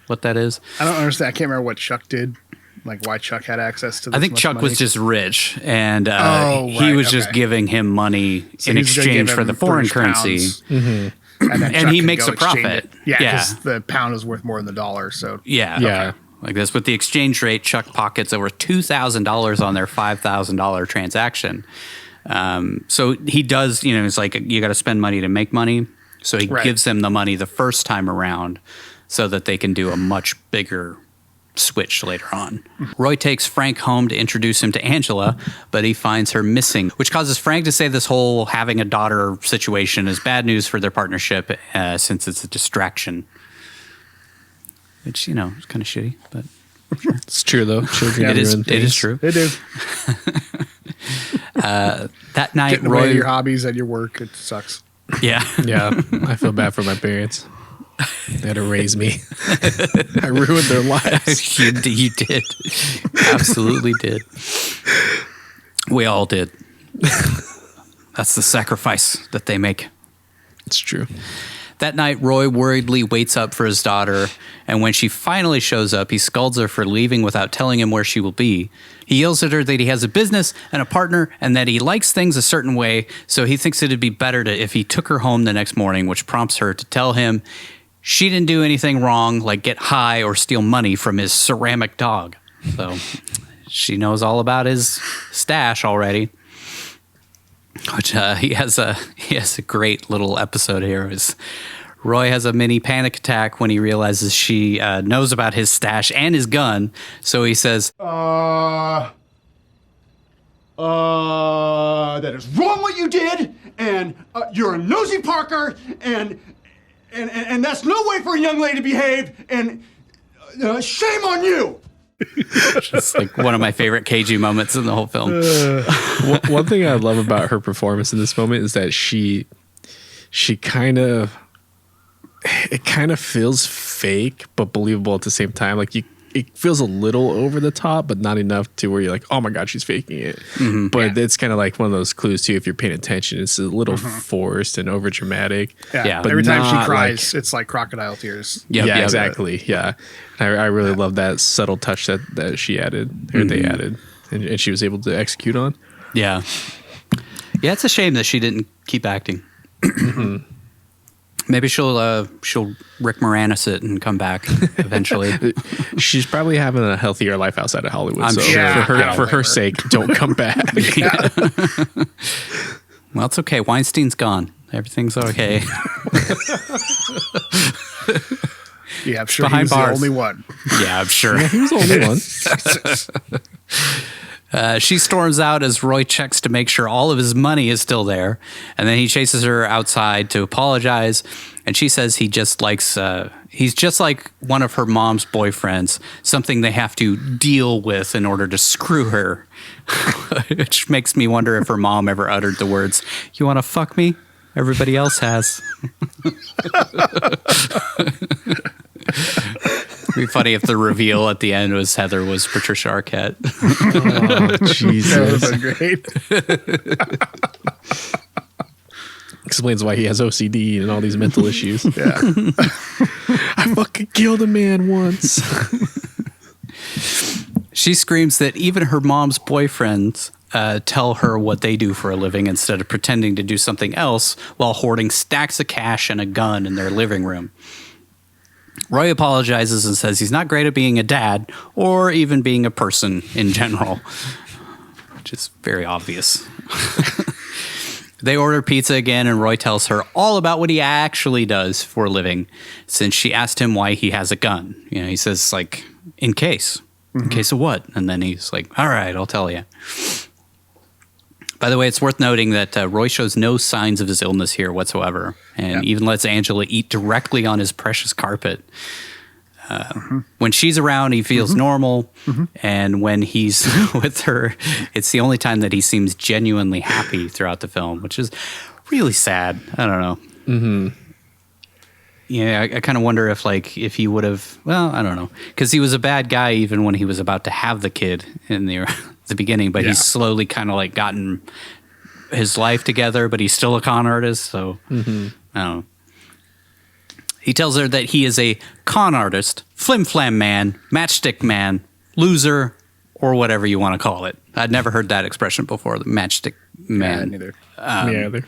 [SPEAKER 3] what that is?
[SPEAKER 2] I don't understand. I can't remember what Chuck did. Like why Chuck had access to this.
[SPEAKER 3] I think Chuck
[SPEAKER 2] money.
[SPEAKER 3] Was just rich, and he was just giving him money in exchange for the foreign currency. And he makes a profit.
[SPEAKER 2] Yeah, because the pound is worth more than the dollar. So
[SPEAKER 3] like this with the exchange rate, Chuck pockets over $2,000 on their $5,000 transaction. So he does. It's like you got to spend money to make money. So he gives them the money the first time around, so that they can do a much bigger switch later on. Roy takes Frank home to introduce him to Angela, but he finds her missing, which causes Frank to say this whole having a daughter situation is bad news for their partnership since it's a distraction. Which, is kind of shitty, but sure.
[SPEAKER 4] It's true, though.
[SPEAKER 3] It is true.
[SPEAKER 2] It is.
[SPEAKER 3] That night,
[SPEAKER 2] getting away your hobbies and your work, it sucks.
[SPEAKER 3] Yeah.
[SPEAKER 4] Yeah. I feel bad for my parents. They had to raise me. I ruined their lives.
[SPEAKER 3] You did. Absolutely did. We all did. That's the sacrifice that they make.
[SPEAKER 4] It's true.
[SPEAKER 3] That night, Roy worriedly waits up for his daughter, and when she finally shows up, he scolds her for leaving without telling him where she will be. He yells at her that he has a business and a partner and that he likes things a certain way, so he thinks it'd be better if he took her home the next morning, which prompts her to tell him she didn't do anything wrong, like get high or steal money from his ceramic dog. So she knows all about his stash already. Which he has a great little episode here. Roy has a mini panic attack when he realizes she knows about his stash and his gun. So he says,
[SPEAKER 5] that is wrong what you did, and you're a nosy Parker, and that's no way for a young lady to behave, and shame on you.
[SPEAKER 3] It's like one of my favorite KG moments in the whole film.
[SPEAKER 4] One thing I love about her performance in this moment is that she she it kind of feels fake but believable at the same time. Like it feels a little over the top, but not enough to where you're like, oh my god, she's faking it. But it's kind of like one of those clues too. If you're paying attention, it's a little forced and over dramatic.
[SPEAKER 2] Yeah.
[SPEAKER 4] But
[SPEAKER 2] Every time she
[SPEAKER 4] not
[SPEAKER 2] cries, it's like crocodile tears.
[SPEAKER 4] Yeah, exactly. Yeah, I really love that subtle touch that she added or they added, and she was able to execute on.
[SPEAKER 3] Yeah, it's a shame that she didn't keep acting. Maybe she'll Rick Moranis it and come back eventually.
[SPEAKER 4] She's probably having a healthier life outside of Hollywood.
[SPEAKER 3] I'm
[SPEAKER 4] so
[SPEAKER 3] sure.
[SPEAKER 4] for her sake, don't come back.
[SPEAKER 3] Well, it's okay. Weinstein's gone. Everything's okay.
[SPEAKER 2] Yeah, I'm sure
[SPEAKER 3] Behind
[SPEAKER 2] he's
[SPEAKER 3] bars.
[SPEAKER 2] the only one.
[SPEAKER 3] Yeah, I'm sure.
[SPEAKER 4] He was the only one.
[SPEAKER 3] She storms out as Roy checks to make sure all of his money is still there. And then he chases her outside to apologize. And she says he's just like one of her mom's boyfriends, something they have to deal with in order to screw her. Which makes me wonder if her mom ever uttered the words, "You want to fuck me? Everybody else has." It'd be funny if the reveal at the end was Heather was Patricia Arquette.
[SPEAKER 4] Oh, Jesus.
[SPEAKER 2] That would have been great.
[SPEAKER 4] Explains why he has OCD and all these mental issues.
[SPEAKER 2] Yeah.
[SPEAKER 4] I fucking killed a man once.
[SPEAKER 3] She screams that even her mom's boyfriends tell her what they do for a living instead of pretending to do something else while hoarding stacks of cash and a gun in their living room. Roy apologizes and says he's not great at being a dad or even being a person in general, which is very obvious. They order pizza again, and Roy tells her all about what he actually does for a living, since she asked him why he has a gun. You know, he says, like, in case. In case of what? And then he's like, all right, I'll tell you. By the way, it's worth noting that Roy shows no signs of his illness here whatsoever, and even lets Angela eat directly on his precious carpet. When she's around, he feels normal, and when he's with her, it's the only time that he seems genuinely happy throughout the film, which is really sad. I don't know. Yeah, I kind of wonder if he would have. Well, I don't know, because he was a bad guy even when he was about to have the kid in the beginning, but he's slowly kind of like gotten his life together, but he's still a con artist. So I don't know. He tells her that he is a con artist, flim-flam man, matchstick man, loser, or whatever you want to call it. I'd never heard that expression before, the matchstick man.
[SPEAKER 2] Neither.
[SPEAKER 4] Me either.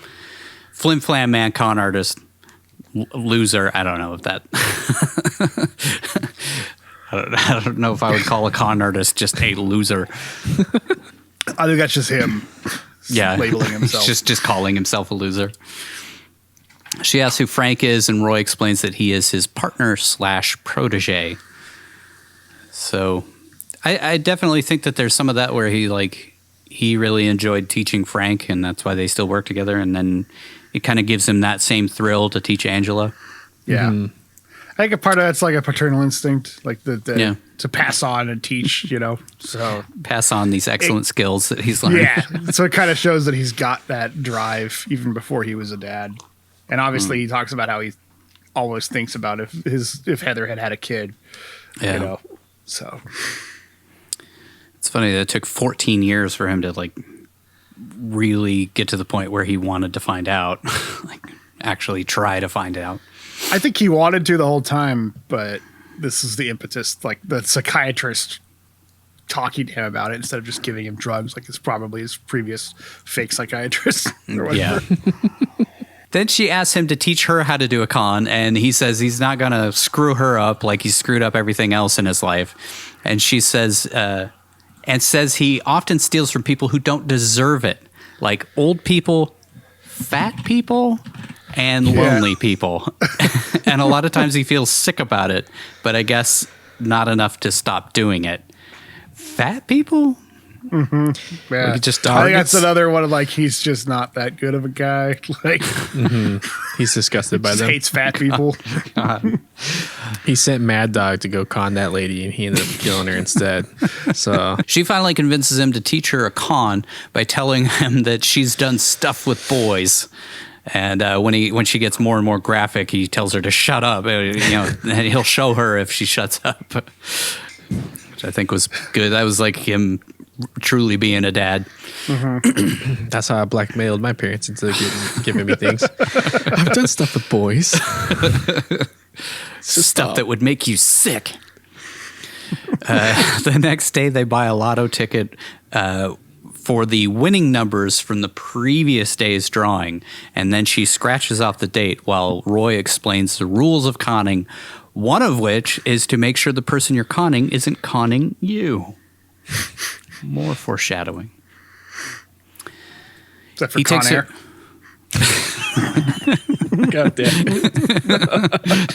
[SPEAKER 3] Flim-flam man, con artist, loser. I don't know if that... I don't know if I would call a con artist just a loser.
[SPEAKER 2] I think that's just him labeling himself.
[SPEAKER 3] just calling himself a loser. She asks who Frank is, and Roy explains that he is his partner / protege. So I definitely think that there's some of that where he really enjoyed teaching Frank, and that's why they still work together. And then it kind of gives him that same thrill to teach Angela.
[SPEAKER 2] Yeah. I think a part of that's like a paternal instinct, like to pass on and teach, so
[SPEAKER 3] pass on these excellent skills that he's learned.
[SPEAKER 2] Yeah. So it kind of shows that he's got that drive even before he was a dad. And obviously he talks about how he always thinks about if Heather had a kid, so.
[SPEAKER 3] It's funny that it took 14 years for him to really get to the point where he wanted to find out, actually try to find out.
[SPEAKER 2] I think he wanted to the whole time, but this is the impetus, the psychiatrist talking to him about it instead of just giving him drugs, it's probably his previous fake psychiatrist or whatever.
[SPEAKER 3] Yeah. Then she asks him to teach her how to do a con, and he says he's not going to screw her up like he screwed up everything else in his life. And she says, he often steals from people who don't deserve it, like old people, fat people, and lonely people. And a lot of times he feels sick about it, but I guess not enough to stop doing it. Fat people?
[SPEAKER 2] Mm-hmm. Yeah.
[SPEAKER 3] He just
[SPEAKER 2] I think that's another one of he's just not that good of a guy.
[SPEAKER 4] He's disgusted by
[SPEAKER 2] just
[SPEAKER 4] them.
[SPEAKER 2] hates fat people.
[SPEAKER 4] He sent Mad Dog to go con that lady, and he ended up killing her instead. So
[SPEAKER 3] she finally convinces him to teach her a con by telling him that she's done stuff with boys. And when she gets more and more graphic, he tells her to shut up. And he'll show her if she shuts up, which I think was good. That was like him truly being a dad.
[SPEAKER 2] Mm-hmm.
[SPEAKER 4] That's how I blackmailed my parents into giving me things. I've done stuff with boys.
[SPEAKER 3] Stuff that would make you sick. The next day, they buy a lotto ticket for the winning numbers from the previous day's drawing, and then she scratches off the date while Roy explains the rules of conning, one of which is to make sure the person you're conning isn't conning you. More foreshadowing.
[SPEAKER 2] Except for Con Air.
[SPEAKER 4] God damn it.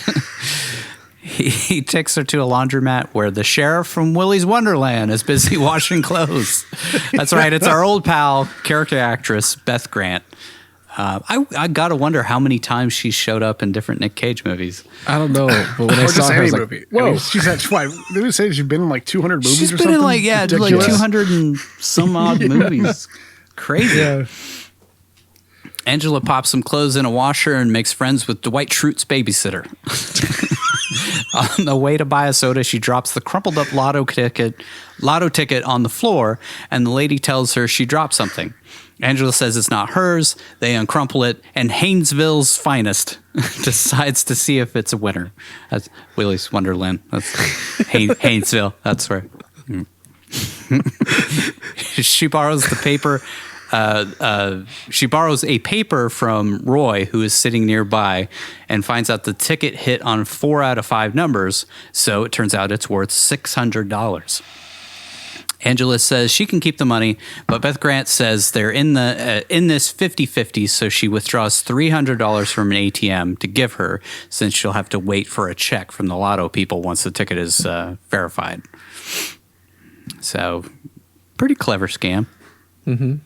[SPEAKER 3] He takes her to a laundromat where the sheriff from Willy's Wonderland is busy washing clothes. That's right. It's our old pal, character actress, Beth Grant. I got to wonder how many times she showed up in different Nick Cage movies.
[SPEAKER 4] I don't know. But when I saw her, I was like,
[SPEAKER 2] movie.
[SPEAKER 4] whoa.
[SPEAKER 2] I mean, she's had, did we say she's been in like 200 movies
[SPEAKER 3] She's
[SPEAKER 2] or
[SPEAKER 3] been
[SPEAKER 2] something?
[SPEAKER 3] in like 200 and some odd movies. Crazy.
[SPEAKER 2] Yeah.
[SPEAKER 3] Angela pops some clothes in a washer and makes friends with Dwight Schrute's babysitter. On the way to buy a soda, she drops the crumpled up lotto ticket on the floor, and the lady tells her she dropped something. Angela says it's not hers. They uncrumple it, and Haynesville's finest decides to see if it's a winner. That's Willy's Wonderland. That's Haynesville. That's right. She borrows the paper. She borrows a paper from Roy, who is sitting nearby, and finds out the ticket hit on 4 out of 5 numbers, so it turns out it's worth $600. Angela says she can keep the money, but Beth Grant says they're in this 50-50, so she withdraws $300 from an ATM to give her, since she'll have to wait for a check from the lotto people once the ticket is verified. So, pretty clever scam.
[SPEAKER 4] Mm-hmm.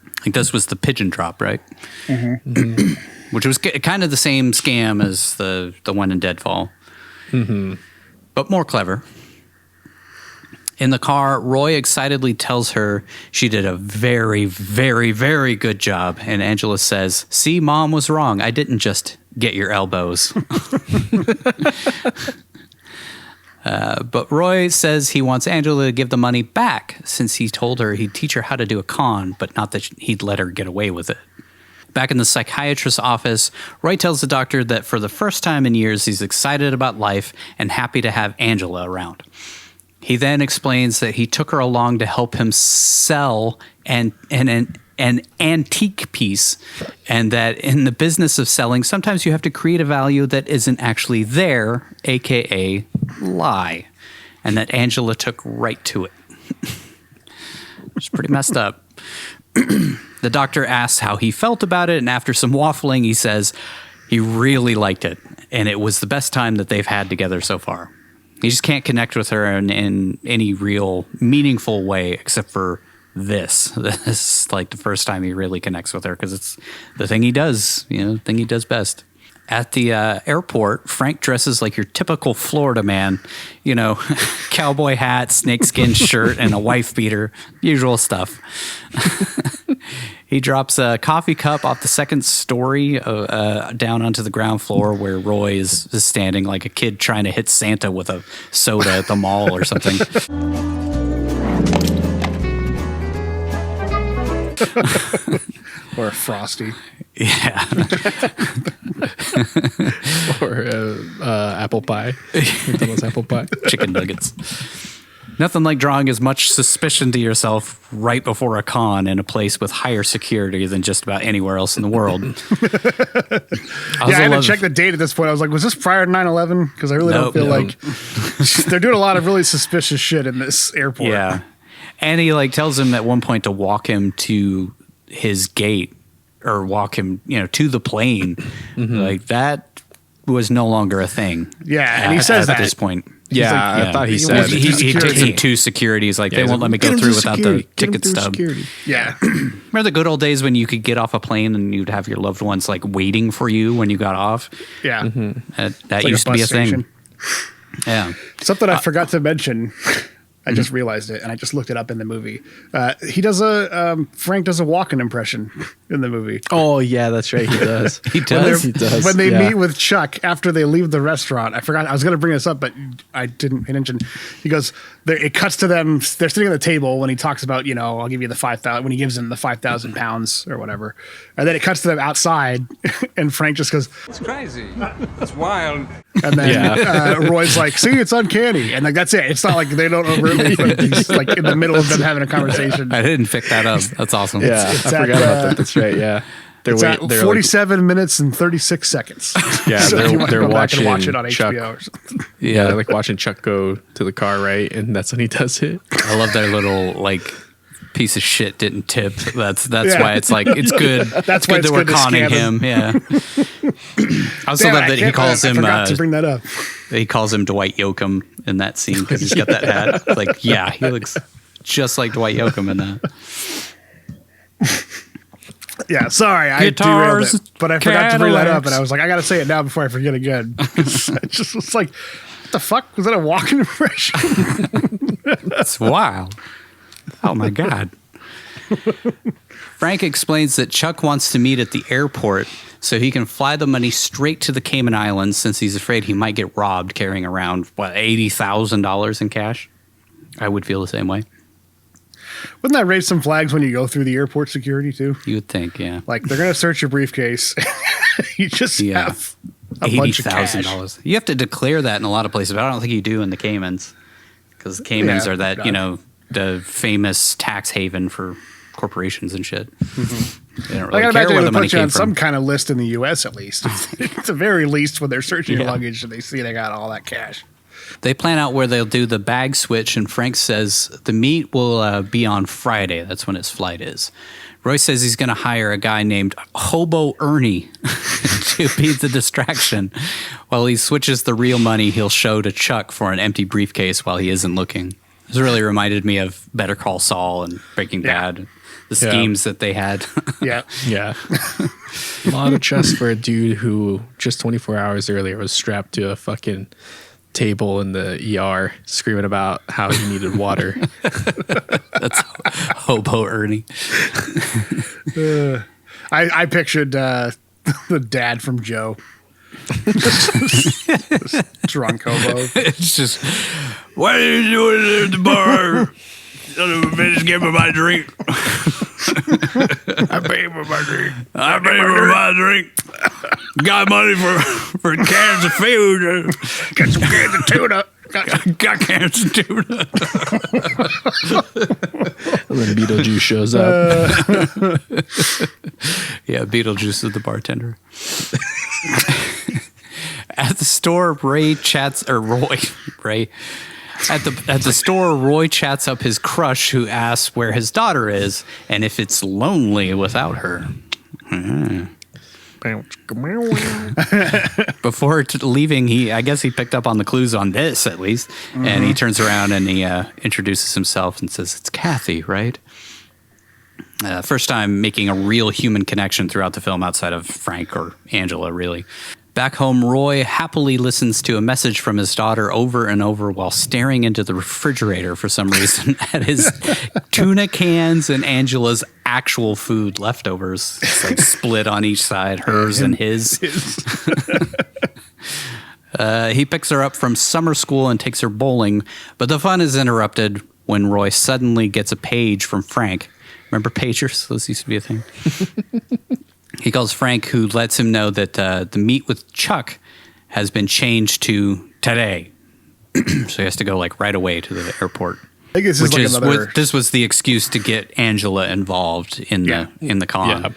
[SPEAKER 3] I think this was the pigeon drop, right?
[SPEAKER 2] Mm-hmm. Mm-hmm.
[SPEAKER 3] Which was kind of the same scam as the one in Deadfall.
[SPEAKER 4] Mm-hmm.
[SPEAKER 3] But more clever. In the car, Roy excitedly tells her she did a very, very, very good job. And Angela says, "See, Mom was wrong. I didn't just get your elbows." But Roy says he wants Angela to give the money back, since he told her he'd teach her how to do a con, but not that he'd let her get away with it. Back in the psychiatrist's office, Roy tells the doctor that for the first time in years, he's excited about life and happy to have Angela around. He then explains that he took her along to help him sell an antique piece, and that in the business of selling, sometimes you have to create a value that isn't actually there, aka lie, and that Angela took right to it. It's pretty messed up. The doctor asks how he felt about it, and after some waffling, he says he really liked it, and it was the best time that they've had together so far. He just can't connect with her in any real meaningful way except for this. This is like the first time he really connects with her, because it's the thing he does, the thing he does best. At the airport, Frank dresses like your typical Florida man, cowboy hat, snakeskin shirt, and a wife beater, usual stuff. He drops a coffee cup off the second story down onto the ground floor, where Roy is standing like a kid trying to hit Santa with a soda at the mall or something.
[SPEAKER 2] Or a Frosty.
[SPEAKER 3] Yeah.
[SPEAKER 4] Or apple pie. McDonald's apple pie.
[SPEAKER 3] Chicken nuggets. Nothing like drawing as much suspicion to yourself right before a con in a place with higher security than just about anywhere else in the world.
[SPEAKER 2] I had to check the date at this point. I was like, was this prior to 9/11? Because I really don't feel like they're doing a lot of really suspicious shit in this airport.
[SPEAKER 3] Yeah. And he tells him at one point to walk him to his gate, or walk him, to the plane. Mm-hmm. That was no longer a thing.
[SPEAKER 2] Yeah, and he says
[SPEAKER 3] at
[SPEAKER 2] that
[SPEAKER 3] this point.
[SPEAKER 4] Yeah, I thought he said
[SPEAKER 3] he takes him to security. He's like, they won't let me go through without the ticket stub.
[SPEAKER 2] Yeah.
[SPEAKER 3] Remember the good old days when you could get off a plane and you'd have your loved ones waiting for you when you got off?
[SPEAKER 2] Yeah.
[SPEAKER 3] That used to be a thing. Yeah.
[SPEAKER 2] Something I forgot to mention I just realized it, and I just looked it up in the movie. Frank does a Walken impression in the movie.
[SPEAKER 4] Oh yeah, that's right. He does.
[SPEAKER 3] He does.
[SPEAKER 4] He does.
[SPEAKER 2] When they meet with Chuck after they leave the restaurant, I forgot. I was going to bring this up, but I didn't pay attention. He goes. It cuts to them. They're sitting at the table when he talks about, I'll give you the 5,000. When he gives them the 5,000 pounds or whatever, and then it cuts to them outside, and Frank just goes,
[SPEAKER 6] It's crazy. It's wild.
[SPEAKER 2] and then Roy's like, "See, it's uncanny," and like that's it. It's not like they don't overtly put these like in the middle of them having a conversation.
[SPEAKER 3] I didn't pick that up. That's awesome.
[SPEAKER 4] Yeah, I forgot about that. That's right. Yeah,
[SPEAKER 2] It's at 47 minutes and 36 seconds.
[SPEAKER 4] Yeah,
[SPEAKER 2] So if you want to
[SPEAKER 4] they're
[SPEAKER 2] go back and
[SPEAKER 4] watching
[SPEAKER 2] watch it on
[SPEAKER 4] Chuck.
[SPEAKER 2] HBO or something.
[SPEAKER 4] Yeah, they're like watching Chuck go to the car, right? And that's when he does it.
[SPEAKER 3] I love their little like piece of shit didn't tip. That's
[SPEAKER 2] Yeah.
[SPEAKER 3] why it's like it's good.
[SPEAKER 2] That's
[SPEAKER 3] it's
[SPEAKER 2] why
[SPEAKER 3] good
[SPEAKER 2] it's
[SPEAKER 3] that we're
[SPEAKER 2] good to
[SPEAKER 3] conning
[SPEAKER 2] scam him.
[SPEAKER 3] him. Yeah. I also
[SPEAKER 2] Damn it,
[SPEAKER 3] love
[SPEAKER 2] I
[SPEAKER 3] that he
[SPEAKER 2] can't-
[SPEAKER 3] calls
[SPEAKER 2] I
[SPEAKER 3] him.
[SPEAKER 2] forgot to bring that up.
[SPEAKER 3] He calls him Dwight Yoakam in that scene because he's got that hat. Like, yeah, he looks just like Dwight Yoakam in that.
[SPEAKER 2] Yeah, sorry, I
[SPEAKER 3] Guitars,
[SPEAKER 2] derailed it, but I forgot to bring that up,
[SPEAKER 3] Cadillacs.
[SPEAKER 2] and I was like, I got to say it now before I forget again. I just was like, what the fuck? Was that a Walken impression?
[SPEAKER 3] That's wild. Oh my God. Frank explains that Chuck wants to meet at the airport so he can fly the money straight to the Cayman Islands since he's afraid he might get robbed carrying around, $80,000 in cash? I would feel the same way.
[SPEAKER 2] Wouldn't that raise some flags when you go through the airport security, too?
[SPEAKER 3] You would think, yeah.
[SPEAKER 2] Like, they're going to search your briefcase. You just
[SPEAKER 3] Yeah.
[SPEAKER 2] have a bunch of cash.
[SPEAKER 3] $80,000. You have to declare that in a lot of places, but I don't think you do in the Caymans. Because the Caymans
[SPEAKER 2] Yeah,
[SPEAKER 3] are that,
[SPEAKER 2] got it.
[SPEAKER 3] the famous tax haven for corporations and shit. They don't
[SPEAKER 2] I
[SPEAKER 3] really
[SPEAKER 2] gotta
[SPEAKER 3] care
[SPEAKER 2] imagine
[SPEAKER 3] where
[SPEAKER 2] they
[SPEAKER 3] the money
[SPEAKER 2] put you
[SPEAKER 3] came
[SPEAKER 2] on some
[SPEAKER 3] from.
[SPEAKER 2] kind of list in the U.S. at least. At the very least, when they're searching your
[SPEAKER 3] Yeah.
[SPEAKER 2] luggage and they see they got all that cash.
[SPEAKER 3] They plan out where they'll do the bag switch, and Frank says the meet will be on Friday. That's when his flight is. Roy says he's going to hire a guy named Hobo Ernie to be the distraction. While he switches the real money he'll show to Chuck for an empty briefcase while he isn't looking. This really reminded me of Better Call Saul and Breaking Bad, the schemes that they had.
[SPEAKER 2] Yeah.
[SPEAKER 4] Yeah. A lot of trust for a dude who just 24 hours earlier was strapped to a fucking table in the ER screaming about how he needed water.
[SPEAKER 3] That's Hobo Ernie.
[SPEAKER 2] I pictured the dad from Joe. Drunk hobo.
[SPEAKER 3] It's just, what are you doing at the bar? Son of a bitch, give me my drink.
[SPEAKER 2] I paid for my drink.
[SPEAKER 3] I paid for my drink. Got money for cans of food.
[SPEAKER 2] Get some cans of tuna.
[SPEAKER 3] Got cans of tuna.
[SPEAKER 4] And then Beetlejuice shows up.
[SPEAKER 3] Yeah, Beetlejuice is the bartender. At the store, Ray. At the store, Roy chats up his crush, who asks where his daughter is and if it's lonely without her. Before leaving, I guess he picked up on the clues on this at least, and he turns around and he introduces himself and says, "It's Kathy, right?" First time making a real human connection throughout the film outside of Frank or Angela, really. Back home, Roy happily listens to a message from his daughter over and over while staring into the refrigerator for some reason at his tuna cans and Angela's actual food leftovers. It's like split on each side, hers and his. He picks her up from summer school and takes her bowling, but the fun is interrupted when Roy suddenly gets a page from Frank. Remember pagers? Those used to be a thing. He calls Frank, who lets him know that the meet with Chuck has been changed to today. So he has to go like right away to the airport.
[SPEAKER 2] I think this is like another.
[SPEAKER 3] This was the excuse to get Angela involved in the con.
[SPEAKER 4] Yeah.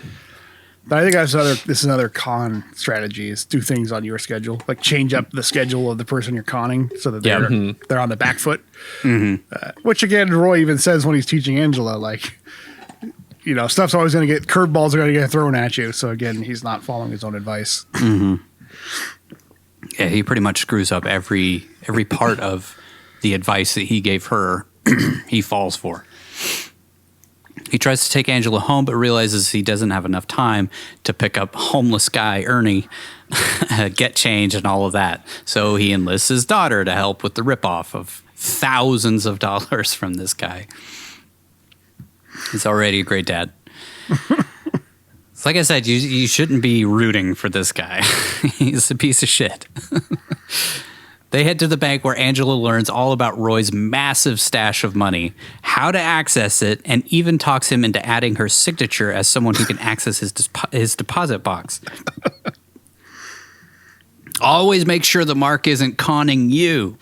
[SPEAKER 2] But I think this is another con strategy: is do things on your schedule, like change up the schedule of the person you're conning so that they're on the back foot. Which again, Roy even says when he's teaching Angela, like, stuff's always going to get curveballs are going to get thrown at you. So again, he's not following his own advice.
[SPEAKER 3] Yeah, he pretty much screws up every part of the advice that he gave her. He falls for. He tries to take Angela home, but realizes he doesn't have enough time to pick up homeless guy Ernie, get change, and all of that. So he enlists his daughter to help with the ripoff of thousands of dollars from this guy. He's already a great dad. Like I said, you shouldn't be rooting for this guy. He's a piece of shit. They head to the bank where Angela learns all about Roy's massive stash of money, how to access it, and even talks him into adding her signature as someone who can access his deposit box. Always make sure the Mark isn't conning you.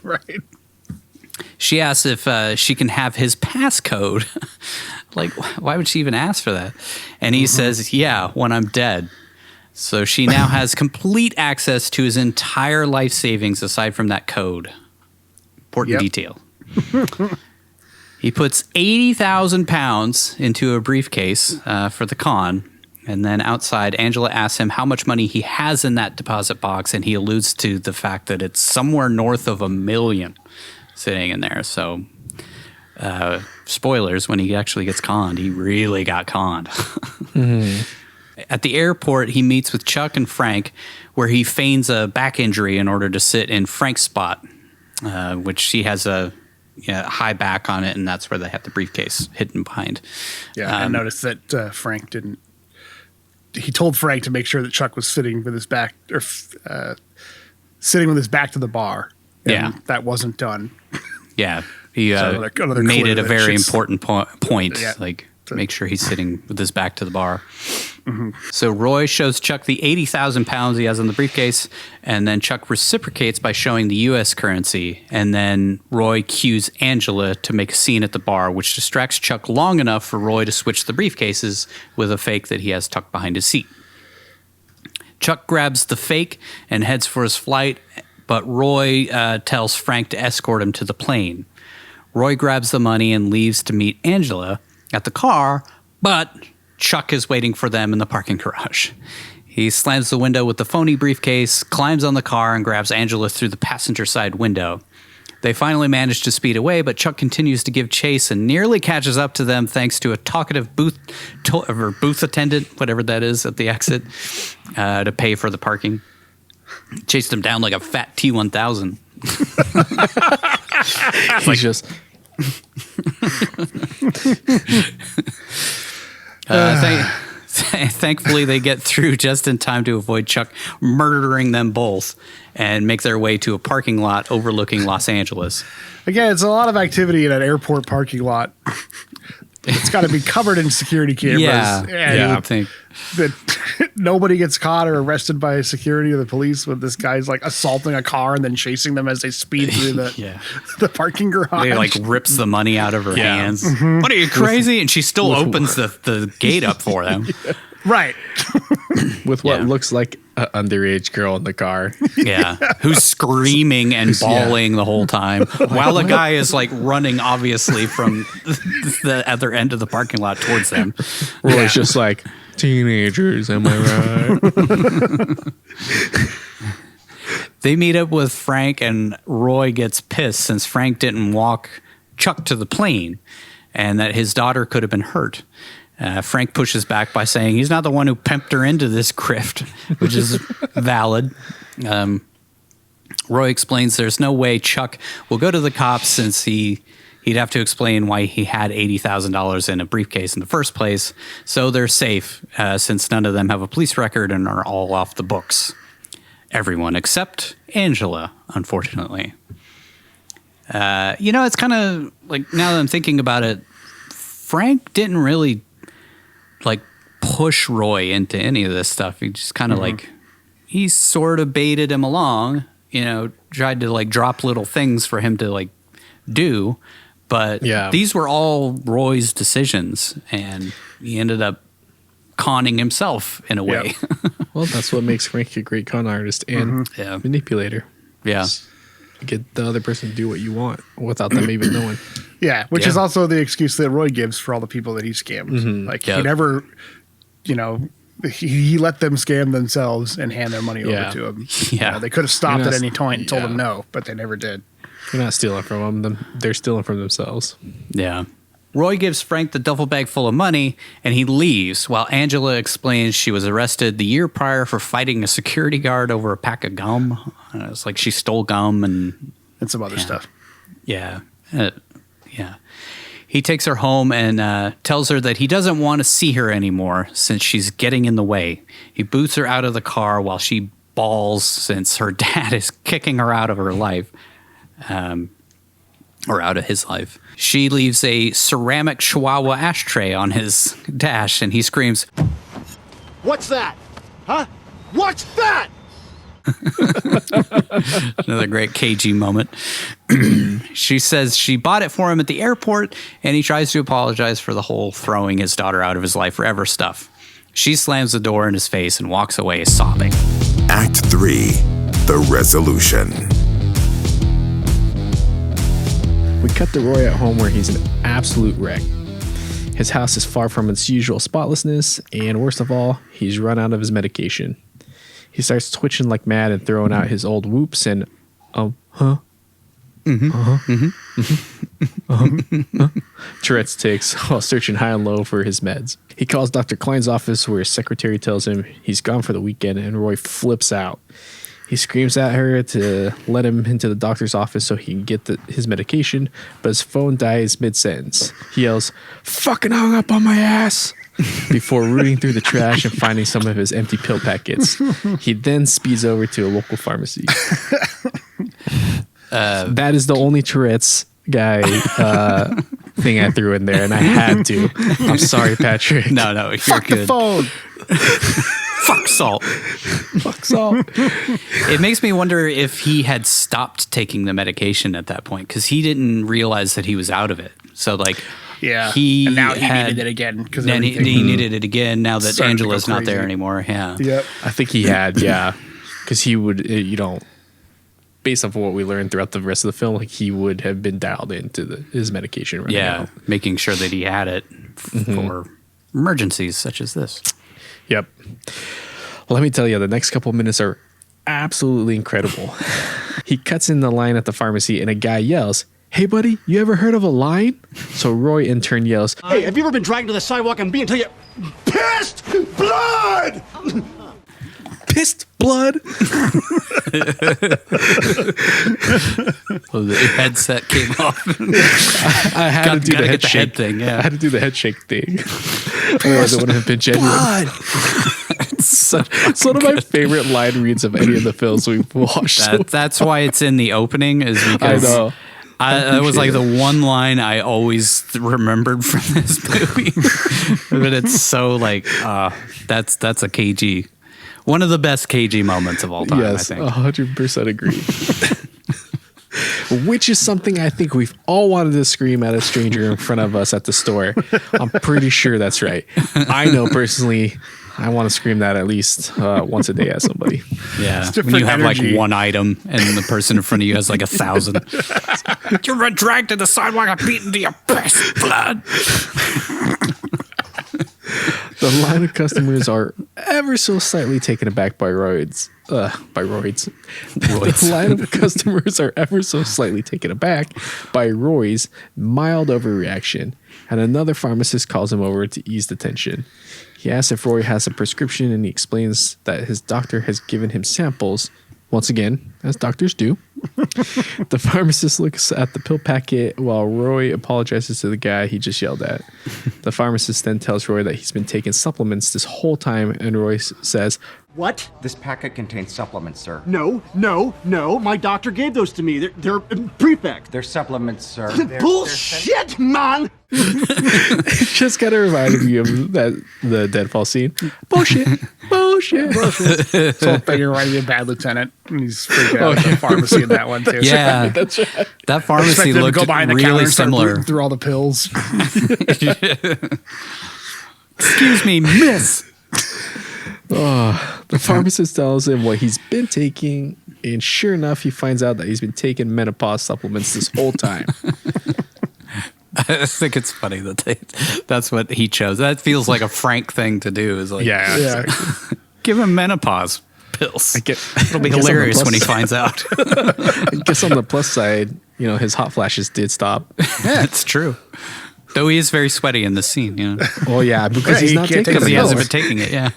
[SPEAKER 2] Right.
[SPEAKER 3] She asks if she can have his passcode. Like, why would she even ask for that? And he says, yeah, when I'm dead. So she now has complete access to his entire life savings aside from that code. Important detail. He puts 80,000 pounds into a briefcase for the con. And then outside, Angela asks him how much money he has in that deposit box. And he alludes to the fact that it's somewhere north of $1 million sitting in there. So, spoilers, when he actually gets conned, he really got conned. At the airport, he meets with Chuck and Frank, where he feigns a back injury in order to sit in Frank's spot, which he has a high back on it, and that's where they have the briefcase hidden behind.
[SPEAKER 2] Yeah, I noticed that Frank didn't. He told Frank to make sure that Chuck was sitting with his back, or sitting with his back to the bar. And that wasn't done. Yeah, he
[SPEAKER 3] made it a very important point. Yeah. Like, make sure he's sitting with his back to the bar. So Roy shows Chuck the 80,000 pounds he has in the briefcase, and then Chuck reciprocates by showing the U.S. currency, and then Roy cues Angela to make a scene at the bar, which distracts Chuck long enough for Roy to switch the briefcases with a fake that he has tucked behind his seat. Chuck grabs the fake and heads for his flight, but Roy tells Frank to escort him to the plane. Roy grabs the money and leaves to meet Angela at the car, but Chuck is waiting for them in the parking garage. He slams the window with the phony briefcase, climbs on the car, and grabs Angela through the passenger side window. They finally manage to speed away, but Chuck continues to give chase and nearly catches up to them thanks to a talkative booth attendant, whatever that is, at the exit, to pay for the parking. Chased him down like a fat T-1000.
[SPEAKER 4] He's just...
[SPEAKER 3] Thankfully, they get through just in time to avoid Chuck murdering them both and make their way to a parking lot overlooking Los Angeles.
[SPEAKER 2] Again, it's a lot of activity in an airport parking lot. It's got to be covered in security cameras.
[SPEAKER 3] Yeah, I think
[SPEAKER 2] that nobody gets caught or arrested by security or the police when this guy's like assaulting a car and then chasing them as they speed through the parking garage.
[SPEAKER 3] They like rips the money out of her hands. Mm-hmm. What are you, crazy? And she still opens the gate up for them.
[SPEAKER 2] Right.
[SPEAKER 4] With what looks like an underage girl in the car.
[SPEAKER 3] Yeah. Who's screaming and bawling the whole time while the guy is like running obviously from the other end of the parking lot towards them.
[SPEAKER 4] Roy's just like, teenagers, am I right?
[SPEAKER 3] They meet up with Frank and Roy gets pissed since Frank didn't walk Chuck to the plane and that his daughter could have been hurt. Frank pushes back by saying he's not the one who pimped her into this grift, which is valid. Roy explains there's no way Chuck will go to the cops since he'd have to explain why he had $80,000 in a briefcase in the first place. So they're safe since none of them have a police record and are all off the books. Everyone except Angela, unfortunately. It's kind of like, now that I'm thinking about it, Frank didn't really like push Roy into any of this stuff. He just kind of like, he sort of baited him along, tried to like drop little things for him to like do. But these were all Roy's decisions and he ended up conning himself in a way.
[SPEAKER 4] Well, that's what makes Frank a great con artist and manipulator.
[SPEAKER 3] Yeah.
[SPEAKER 4] Get the other person to do what you want without them even knowing.
[SPEAKER 2] Yeah, which is also the excuse that Roy gives for all the people that he scammed. Like he never, he let them scam themselves and hand their money over to him.
[SPEAKER 3] Yeah,
[SPEAKER 2] they could have stopped at any point and told him no, but they never did.
[SPEAKER 4] You're not stealing from them; they're stealing from themselves.
[SPEAKER 3] Yeah. Roy gives Frank the duffel bag full of money, and he leaves while Angela explains she was arrested the year prior for fighting a security guard over a pack of gum. It's like she stole gum and
[SPEAKER 2] and some other stuff.
[SPEAKER 3] Yeah. Yeah. He takes her home and tells her that he doesn't want to see her anymore since she's getting in the way. He boots her out of the car while she bawls since her dad is kicking her out of her life. Or out of his life. She leaves a ceramic Chihuahua ashtray on his dash, and he screams,
[SPEAKER 5] What's that? Huh? What's that?
[SPEAKER 3] another great KG moment. She says she bought it for him at the airport, and he tries to apologize for the whole throwing his daughter out of his life forever stuff. She slams the door in his face and walks away sobbing.
[SPEAKER 1] Act 3, the resolution.
[SPEAKER 4] We cut to Roy at home where he's an absolute wreck. His house is far from its usual spotlessness, and worst of all, he's run out of his medication. He starts twitching like mad and throwing out his old whoops and, Tourette's tics while searching high and low for his meds. He calls Dr. Klein's office where his secretary tells him he's gone for the weekend, and Roy flips out. He screams at her to let him into the doctor's office so he can get his medication, but his phone dies mid-sentence. He yells, "Fucking hung up on my ass!" before rooting through the trash and finding some of his empty pill packets. He then speeds over to a local pharmacy. That is the only Tourette's guy thing I threw in there, and I had to. I'm sorry, Patrick.
[SPEAKER 3] No, you're
[SPEAKER 2] Fuck
[SPEAKER 3] good.
[SPEAKER 2] the phone.
[SPEAKER 3] Fuck Salt.
[SPEAKER 4] Fuck Salt.
[SPEAKER 3] It makes me wonder if he had stopped taking the medication at that point, because he didn't realize that he was out of it. So, like,
[SPEAKER 2] Yeah.
[SPEAKER 3] he
[SPEAKER 2] and now he
[SPEAKER 3] had,
[SPEAKER 2] needed it again. Because
[SPEAKER 3] then he needed it again now that
[SPEAKER 2] Started to go
[SPEAKER 3] Angela's not there
[SPEAKER 2] crazy.
[SPEAKER 3] anymore. Yeah.
[SPEAKER 2] Yep.
[SPEAKER 4] I think he had, yeah. Because he would, based off of what we learned throughout the rest of the film, like he would have been dialed into his medication right now.
[SPEAKER 3] Making sure that he had it for emergencies such as this.
[SPEAKER 4] Yep. Let me tell you, the next couple minutes are absolutely incredible. He cuts in the line at the pharmacy and a guy yells, "Hey buddy, you ever heard of a line?" So Roy in turn yells,
[SPEAKER 5] Hey, have you ever been dragged to the sidewalk and beat until you pissed blood?
[SPEAKER 4] "Pissed blood?"
[SPEAKER 3] So the headset came off.
[SPEAKER 4] I had to do the
[SPEAKER 3] Gotta
[SPEAKER 4] head
[SPEAKER 3] get the
[SPEAKER 4] shake
[SPEAKER 3] head thing. Yeah.
[SPEAKER 4] I had to do the head shake thing. Otherwise it wouldn't have been genuine. It's one of my favorite line reads of any of the films we've watched.
[SPEAKER 3] That's why it's in the opening, is
[SPEAKER 4] I
[SPEAKER 3] because
[SPEAKER 4] know.
[SPEAKER 3] that was like the one line I always remembered from this movie. But it's so like, that's a KG. One of the best KG moments of all time,
[SPEAKER 4] Yes,
[SPEAKER 3] I think.
[SPEAKER 4] 100% agree. Which is something I think we've all wanted to scream at a stranger in front of us at the store. I'm pretty sure that's right. I know personally, I want to scream that at least once a day at somebody.
[SPEAKER 3] Yeah. When
[SPEAKER 2] different
[SPEAKER 3] you have
[SPEAKER 2] energy.
[SPEAKER 3] like one item and the person in front of you has like 1,000. You're dragged to the sidewalk and beaten to your best blood.
[SPEAKER 4] The line of customers are ever so slightly taken aback by Roy's. The line of customers are ever so slightly taken aback by Roy's mild overreaction, and another pharmacist calls him over to ease the tension. He asks if Roy has a prescription, and he explains that his doctor has given him samples. Once again, as doctors do. The pharmacist looks at the pill packet while Roy apologizes to the guy he just yelled at. The pharmacist then tells Roy that he's been taking supplements this whole time, and Roy says,
[SPEAKER 5] What?
[SPEAKER 6] This packet contains supplements, sir.
[SPEAKER 5] No. My doctor gave those to me. They're prefect.
[SPEAKER 6] They're supplements, sir.
[SPEAKER 5] Bullshit, man!
[SPEAKER 4] just kind of reminded me of the deadfall scene. Bullshit.
[SPEAKER 2] So I'm thinking right in Bad Lieutenant. And he's freaking out at the pharmacy in that one too.
[SPEAKER 3] Yeah.
[SPEAKER 4] That's right.
[SPEAKER 3] That pharmacy
[SPEAKER 2] Expected him to
[SPEAKER 3] looked
[SPEAKER 2] go behind the counter
[SPEAKER 3] really
[SPEAKER 2] and start
[SPEAKER 3] similar.
[SPEAKER 2] rooting through all the pills.
[SPEAKER 3] Excuse me, miss.
[SPEAKER 4] The pharmacist tells him what he's been taking, and sure enough, he finds out that he's been taking menopause supplements this whole time.
[SPEAKER 3] I think it's funny that that's what he chose. That feels like a Frank thing to do. Is like,
[SPEAKER 2] Yeah.
[SPEAKER 3] give him menopause pills. It'll be
[SPEAKER 4] I guess on the
[SPEAKER 3] hilarious
[SPEAKER 4] plus
[SPEAKER 3] when he finds out.
[SPEAKER 4] I guess on the plus side, his hot flashes did stop.
[SPEAKER 3] Yeah, it's true. Though he is very sweaty in this scene,
[SPEAKER 4] Oh yeah, because
[SPEAKER 2] Yeah,
[SPEAKER 4] he's
[SPEAKER 2] he
[SPEAKER 4] not
[SPEAKER 2] can't
[SPEAKER 4] taking
[SPEAKER 2] take
[SPEAKER 3] because
[SPEAKER 4] the
[SPEAKER 3] he
[SPEAKER 2] pills.
[SPEAKER 3] hasn't been taking it. Yeah,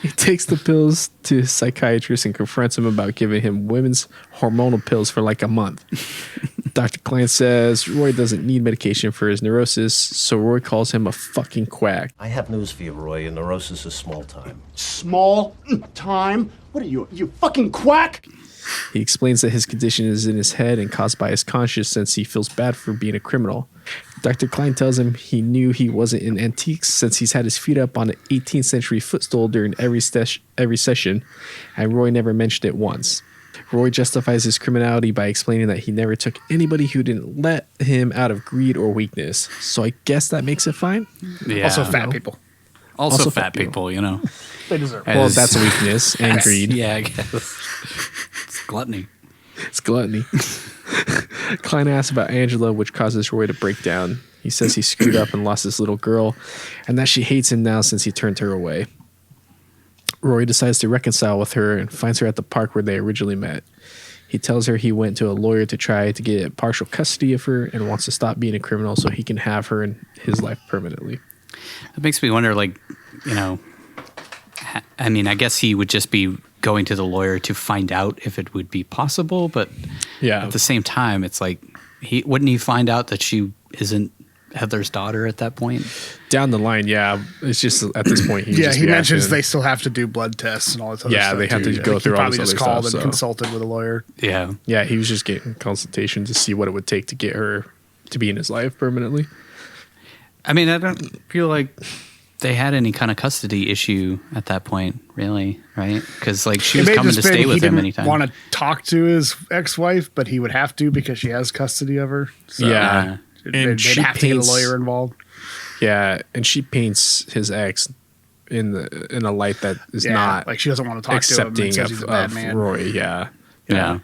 [SPEAKER 4] He takes the pills to his psychiatrist and confronts him about giving him women's hormonal pills for like a month. Dr. Klein says Roy doesn't need medication for his neurosis, so Roy calls him a fucking quack.
[SPEAKER 7] I have news for you, Roy. Your neurosis is small time.
[SPEAKER 5] Small time? What are you fucking quack?
[SPEAKER 4] He explains that his condition is in his head and caused by his conscience since he feels bad for being a criminal. Dr. Klein tells him he knew he wasn't in antiques since he's had his feet up on an 18th century footstool during every session, and Roy never mentioned it once. Roy justifies his criminality by explaining that he never took anybody who didn't let him out of greed or weakness. So I guess that makes it fine.
[SPEAKER 3] Yeah.
[SPEAKER 2] Also, fat people.
[SPEAKER 3] Also fat people, you know.
[SPEAKER 2] They deserve it.
[SPEAKER 4] Well, that's a weakness and greed.
[SPEAKER 3] Yeah, I guess. It's gluttony.
[SPEAKER 4] It's gluttony. Klein asks about Angela, which causes Roy to break down. He says he screwed up and lost his little girl, and that she hates him now since he turned her away. Roy decides to reconcile with her and finds her at the park where they originally met. He tells her he went to a lawyer to try to get partial custody of her and wants to stop being a criminal so he can have her in his life permanently.
[SPEAKER 3] It makes me wonder, like, you know, I mean, I guess he would just be going to the lawyer to find out if it would be possible, but
[SPEAKER 4] Yeah.
[SPEAKER 3] at the same time, it's like, wouldn't he find out that she isn't Heather's daughter at that point?
[SPEAKER 4] Down the line, yeah. It's just at this point, he
[SPEAKER 2] Yeah, he mentions they still have to do blood tests and all this other stuff.
[SPEAKER 4] Yeah, they have to
[SPEAKER 2] too.
[SPEAKER 4] go through
[SPEAKER 2] he
[SPEAKER 4] all
[SPEAKER 2] probably
[SPEAKER 4] this
[SPEAKER 2] just
[SPEAKER 4] other
[SPEAKER 2] called
[SPEAKER 4] stuff,
[SPEAKER 2] and
[SPEAKER 4] so.
[SPEAKER 2] consulted with a lawyer.
[SPEAKER 3] Yeah.
[SPEAKER 4] Yeah, he was just getting consultation to see what it would take to get her to be in his life permanently.
[SPEAKER 3] I mean, I don't feel like they had any kind of custody issue at that point, really, right? Because, like, she was coming to stay with him anytime.
[SPEAKER 2] He didn't want to talk to his ex-wife, but he would have to because she has custody of her. So
[SPEAKER 4] Yeah.
[SPEAKER 2] they'd have to get a lawyer involved.
[SPEAKER 4] Yeah, and she paints his ex in a light that is not
[SPEAKER 2] like she doesn't want to talk to him and
[SPEAKER 4] accepting
[SPEAKER 2] says he's a bad
[SPEAKER 4] of
[SPEAKER 2] man.
[SPEAKER 4] Roy. Yeah.
[SPEAKER 3] Yeah.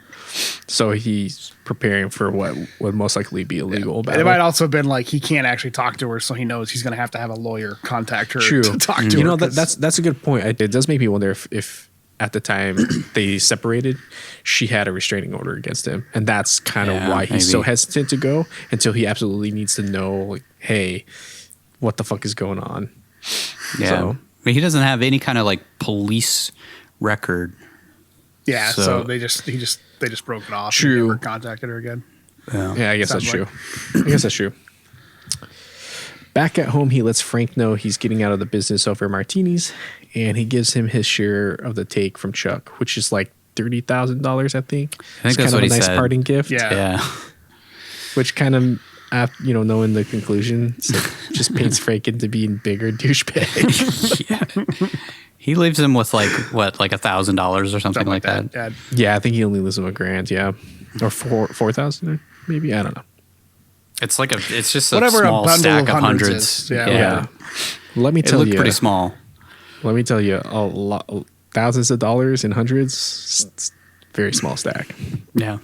[SPEAKER 4] So he's preparing for what would most likely be illegal.
[SPEAKER 2] And it might also have been like he can't actually talk to her, so he knows he's going to have a lawyer contact her
[SPEAKER 4] True.
[SPEAKER 2] to talk to her.
[SPEAKER 4] You know, that's a good point. It does make me wonder if at the time they separated, she had a restraining order against him, and that's kind of why he's so hesitant to go until he absolutely needs to know, like, hey, what the fuck is going on?
[SPEAKER 3] Yeah.
[SPEAKER 4] So,
[SPEAKER 3] I mean, he doesn't have any kind of, like, police record.
[SPEAKER 2] Yeah, so
[SPEAKER 3] So-
[SPEAKER 2] they just broke it off.
[SPEAKER 4] True.
[SPEAKER 2] And never contacted her again.
[SPEAKER 4] yeah, I guess that's
[SPEAKER 2] Sounds
[SPEAKER 4] true. I guess that's true. Back at home, he lets Frank know he's getting out of the business over martinis, and he gives him his share of the take from Chuck, which is like $30,000, I think.
[SPEAKER 3] I think that's what he
[SPEAKER 4] nice
[SPEAKER 3] said.
[SPEAKER 4] parting gift.
[SPEAKER 2] Yeah.
[SPEAKER 4] Which kind of, knowing the conclusion, just paints Frank into being bigger douchebag.
[SPEAKER 3] He leaves him with, like, what, like $1,000 or something like that?
[SPEAKER 2] Yeah.
[SPEAKER 4] Yeah, I think he only lives him $1,000. Yeah, or 4,000 maybe. I don't know.
[SPEAKER 3] It's like it's just a
[SPEAKER 2] Whatever a
[SPEAKER 3] small
[SPEAKER 2] bundle
[SPEAKER 3] stack
[SPEAKER 2] of
[SPEAKER 3] of
[SPEAKER 2] hundreds
[SPEAKER 3] hundreds.
[SPEAKER 2] is. Yeah.
[SPEAKER 4] Yeah. Let me
[SPEAKER 3] It
[SPEAKER 4] tell
[SPEAKER 3] looked
[SPEAKER 4] you,
[SPEAKER 3] pretty small.
[SPEAKER 4] Let me tell you, a lot, thousands of dollars in hundreds. It's very small stack.
[SPEAKER 3] Yeah.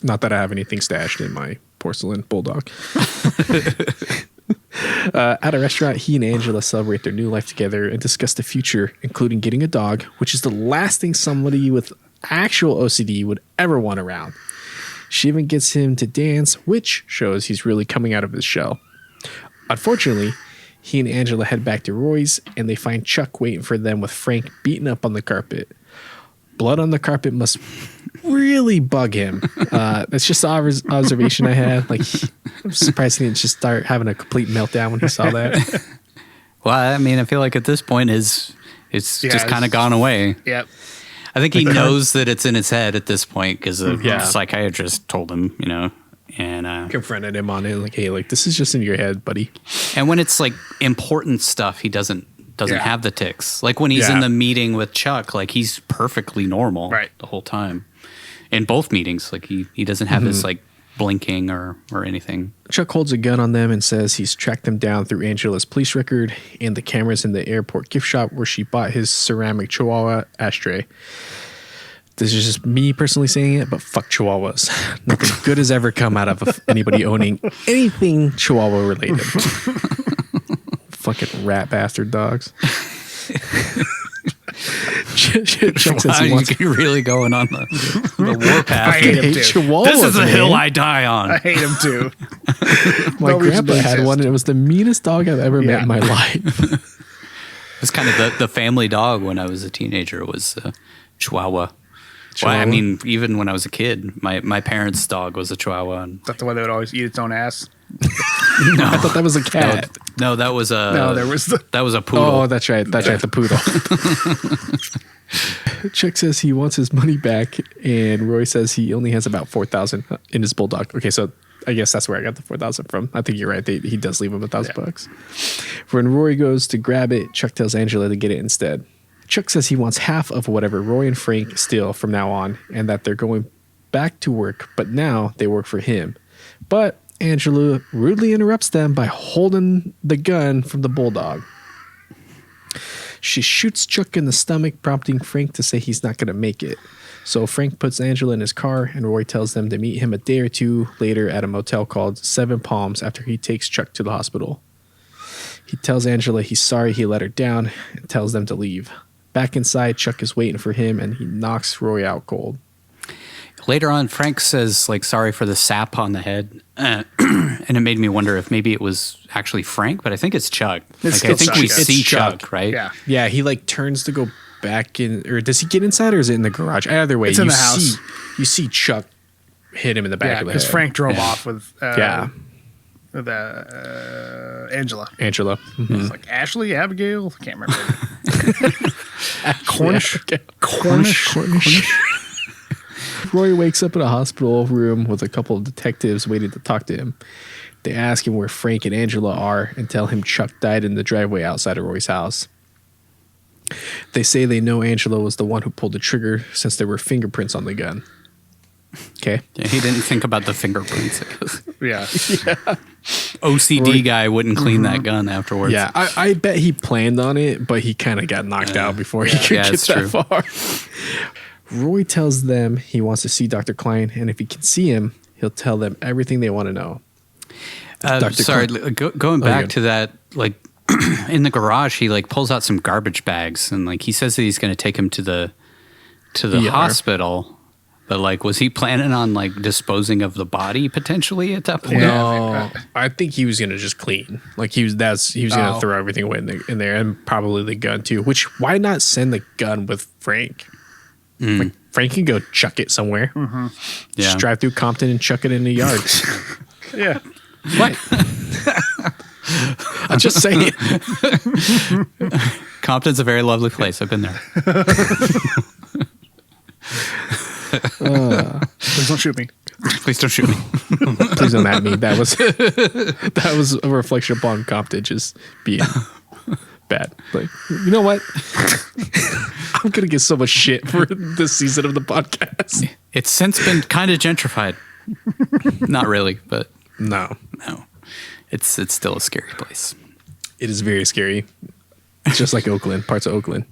[SPEAKER 4] Not that I have anything stashed in my porcelain bulldog. At a restaurant, he and Angela celebrate their new life together and discuss the future, including getting a dog, which is the last thing somebody with actual OCD would ever want around. She even gets him to dance, which shows he's really coming out of his shell. Unfortunately, he and Angela head back to Roy's, and they find Chuck waiting for them with Frank beaten up on the carpet. Blood on the carpet must really bug him. That's just the observation I had. Like, I'm surprised he didn't just start having a complete meltdown when he saw that.
[SPEAKER 3] Well, I mean, I feel like at this point it's just kind of gone away.
[SPEAKER 2] Yep.
[SPEAKER 3] I think he knows that it's in his head at this point because the
[SPEAKER 4] Yeah.
[SPEAKER 3] psychiatrist told him, and
[SPEAKER 4] Confronted him on it, like, hey, like, this is just in your head, buddy.
[SPEAKER 3] and when it's like important stuff, he doesn't have the tics. Like when he's
[SPEAKER 4] Yeah.
[SPEAKER 3] in the meeting with Chuck, like he's perfectly normal
[SPEAKER 2] Right.
[SPEAKER 3] the whole time. In both meetings, like he doesn't have this like blinking or anything.
[SPEAKER 4] Chuck holds a gun on them and says he's tracked them down through Angela's police record and the cameras in the airport gift shop where she bought his ceramic Chihuahua ashtray. This is just me personally saying it, but fuck Chihuahuas. Nothing good has ever come out of anybody owning anything Chihuahua related. Fucking rat bastard dogs. Chuck says he wants
[SPEAKER 3] You're really going on the warpath.
[SPEAKER 2] I hate him too.
[SPEAKER 4] Chihuahuas.
[SPEAKER 3] This is a hill
[SPEAKER 4] man.
[SPEAKER 3] I die on.
[SPEAKER 2] I hate him too.
[SPEAKER 4] My
[SPEAKER 2] No reason
[SPEAKER 4] grandpa
[SPEAKER 2] to
[SPEAKER 4] had
[SPEAKER 2] exist.
[SPEAKER 4] one, and it was the meanest dog I've ever met
[SPEAKER 2] Yeah.
[SPEAKER 4] in my life.
[SPEAKER 3] was kind of the family dog when I was a teenager. Was Chihuahua. Well, I mean, even when I was a kid, my parents' dog was a Chihuahua. And
[SPEAKER 2] Is that the one that would always eat its own ass?
[SPEAKER 4] No, I thought that was a cat.
[SPEAKER 3] No, that was a that was a poodle.
[SPEAKER 4] Oh, that's right. That's right. The poodle. Chuck says he wants his money back, and Roy says he only has about $4,000 in his bulldog. Okay, so I guess that's where I got the $4,000 from. I think you're right. He does leave him $1,000. When Roy goes to grab it, Chuck tells Angela to get it instead. Chuck says he wants half of whatever Roy and Frank steal from now on, and that they're going back to work, but now they work for him. But Angela rudely interrupts them by holding the gun from the bulldog. She shoots Chuck in the stomach, prompting Frank to say he's not going to make it. So Frank puts Angela in his car, and Roy tells them to meet him a day or two later at a motel called Seven Palms after he takes Chuck to the hospital. He tells Angela he's sorry he let her down and tells them to leave. Back inside, Chuck is waiting for him, and he knocks Roy out cold.
[SPEAKER 3] Later on, Frank says, like, sorry for the sap on the head. And it made me wonder if maybe it was actually Frank, but I think it's Chuck. I think we see Chuck, right?
[SPEAKER 2] Yeah.
[SPEAKER 4] Yeah, he like turns to go back in, or does he get inside or is it in the garage? Either way,
[SPEAKER 2] It's in the house.
[SPEAKER 4] You see Chuck hit him in the back of the head.
[SPEAKER 2] because Frank drove off with
[SPEAKER 4] Angela.
[SPEAKER 2] It was like Ashley, Abigail, I can't remember. Cornish.
[SPEAKER 4] Roy wakes up in a hospital room with a couple of detectives waiting to talk to him. They ask him where Frank and Angela are and tell him Chuck died in the driveway outside of Roy's house. They say they know Angela was the one who pulled the trigger since there were fingerprints on the gun. Okay.
[SPEAKER 3] Yeah, he didn't think about the fingerprints.
[SPEAKER 2] Yeah.
[SPEAKER 3] OCD guy wouldn't clean that gun afterwards.
[SPEAKER 4] Yeah, I bet he planned on it, but he kind of got knocked out before he could get that far. Roy tells them he wants to see Dr. Klein, and if he can see him, he'll tell them everything they want to know.
[SPEAKER 3] Sorry, going back to that, like in the garage, he like pulls out some garbage bags, and like he says that he's going to take him to the hospital. But like, was he planning on like disposing of the body potentially at that point?
[SPEAKER 4] No, I think he was gonna just clean. Like he was gonna throw everything away in there, and probably the gun too. Which why not send the gun with Frank? Like Frank can go chuck it somewhere.
[SPEAKER 3] Yeah.
[SPEAKER 4] Just drive through Compton and chuck it in the yard.
[SPEAKER 2] Yeah.
[SPEAKER 4] What? I'm just saying.
[SPEAKER 3] Compton's a very lovely place. I've been there.
[SPEAKER 2] Please don't shoot me.
[SPEAKER 3] Please don't shoot me.
[SPEAKER 4] Please don't at me. That was a reflection upon Compton just being bad. Like, you know what? I'm gonna get so much shit for this season of the podcast.
[SPEAKER 3] It's since been kind of gentrified. Not really, but
[SPEAKER 4] No.
[SPEAKER 3] It's still a scary place.
[SPEAKER 4] It is very scary. It's just like Oakland, parts of Oakland.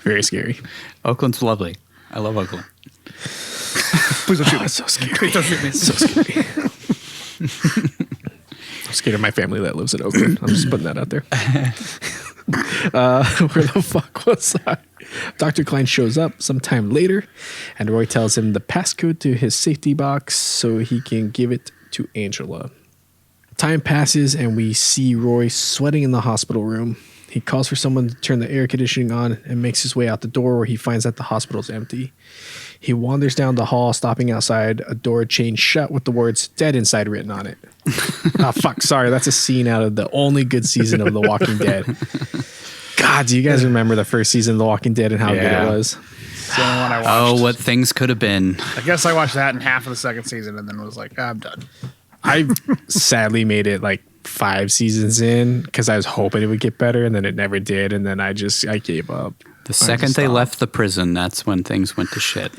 [SPEAKER 4] Very scary.
[SPEAKER 3] Oakland's lovely. I love Oakland.
[SPEAKER 2] Please don't shoot me.
[SPEAKER 4] So scary.
[SPEAKER 2] Please don't shoot me.
[SPEAKER 4] So scary. I'm scared of my family that lives in Oakland. I'm just putting that out there. Where the fuck was I? Dr. Klein shows up sometime later, and Roy tells him the passcode to his safety box so he can give it to Angela. Time passes, and we see Roy sweating in the hospital room. He calls for someone to turn the air conditioning on and makes his way out the door where he finds that the hospital's empty. He wanders down the hall, stopping outside a door chained shut with the words "dead" inside written on it. Oh, fuck. Sorry. That's a scene out of the only good season of The Walking Dead. God, do you guys remember the first season of The Walking Dead and how good it was?
[SPEAKER 2] It's the only one I watched.
[SPEAKER 3] Oh, what things could have been.
[SPEAKER 2] I guess I watched that in half of the second season and then was like, I'm done.
[SPEAKER 4] I sadly made it like 5 seasons in because I was hoping it would get better, and then it never did, and then I gave up.
[SPEAKER 3] The second they left the prison, that's when things went to shit.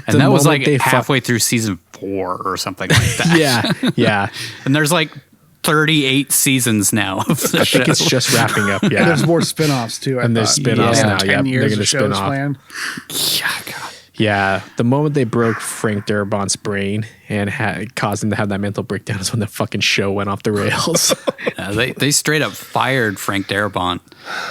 [SPEAKER 3] And that was like halfway through season 4 or something like that.
[SPEAKER 4] Yeah.
[SPEAKER 3] And there's like 38 seasons now of the
[SPEAKER 4] I
[SPEAKER 3] show.
[SPEAKER 4] think it's just wrapping up. Yeah.
[SPEAKER 2] And there's more spin-offs too.
[SPEAKER 4] And there's spin-offs now.
[SPEAKER 2] 10
[SPEAKER 4] Yep,
[SPEAKER 2] years
[SPEAKER 4] they're going to
[SPEAKER 2] of
[SPEAKER 4] spin
[SPEAKER 2] shows
[SPEAKER 4] off.
[SPEAKER 2] planned.
[SPEAKER 3] Yeah, God.
[SPEAKER 4] Yeah, the moment they broke Frank Darabont's brain and caused him to have that mental breakdown is when the fucking show went off the rails.
[SPEAKER 3] They straight up fired Frank Darabont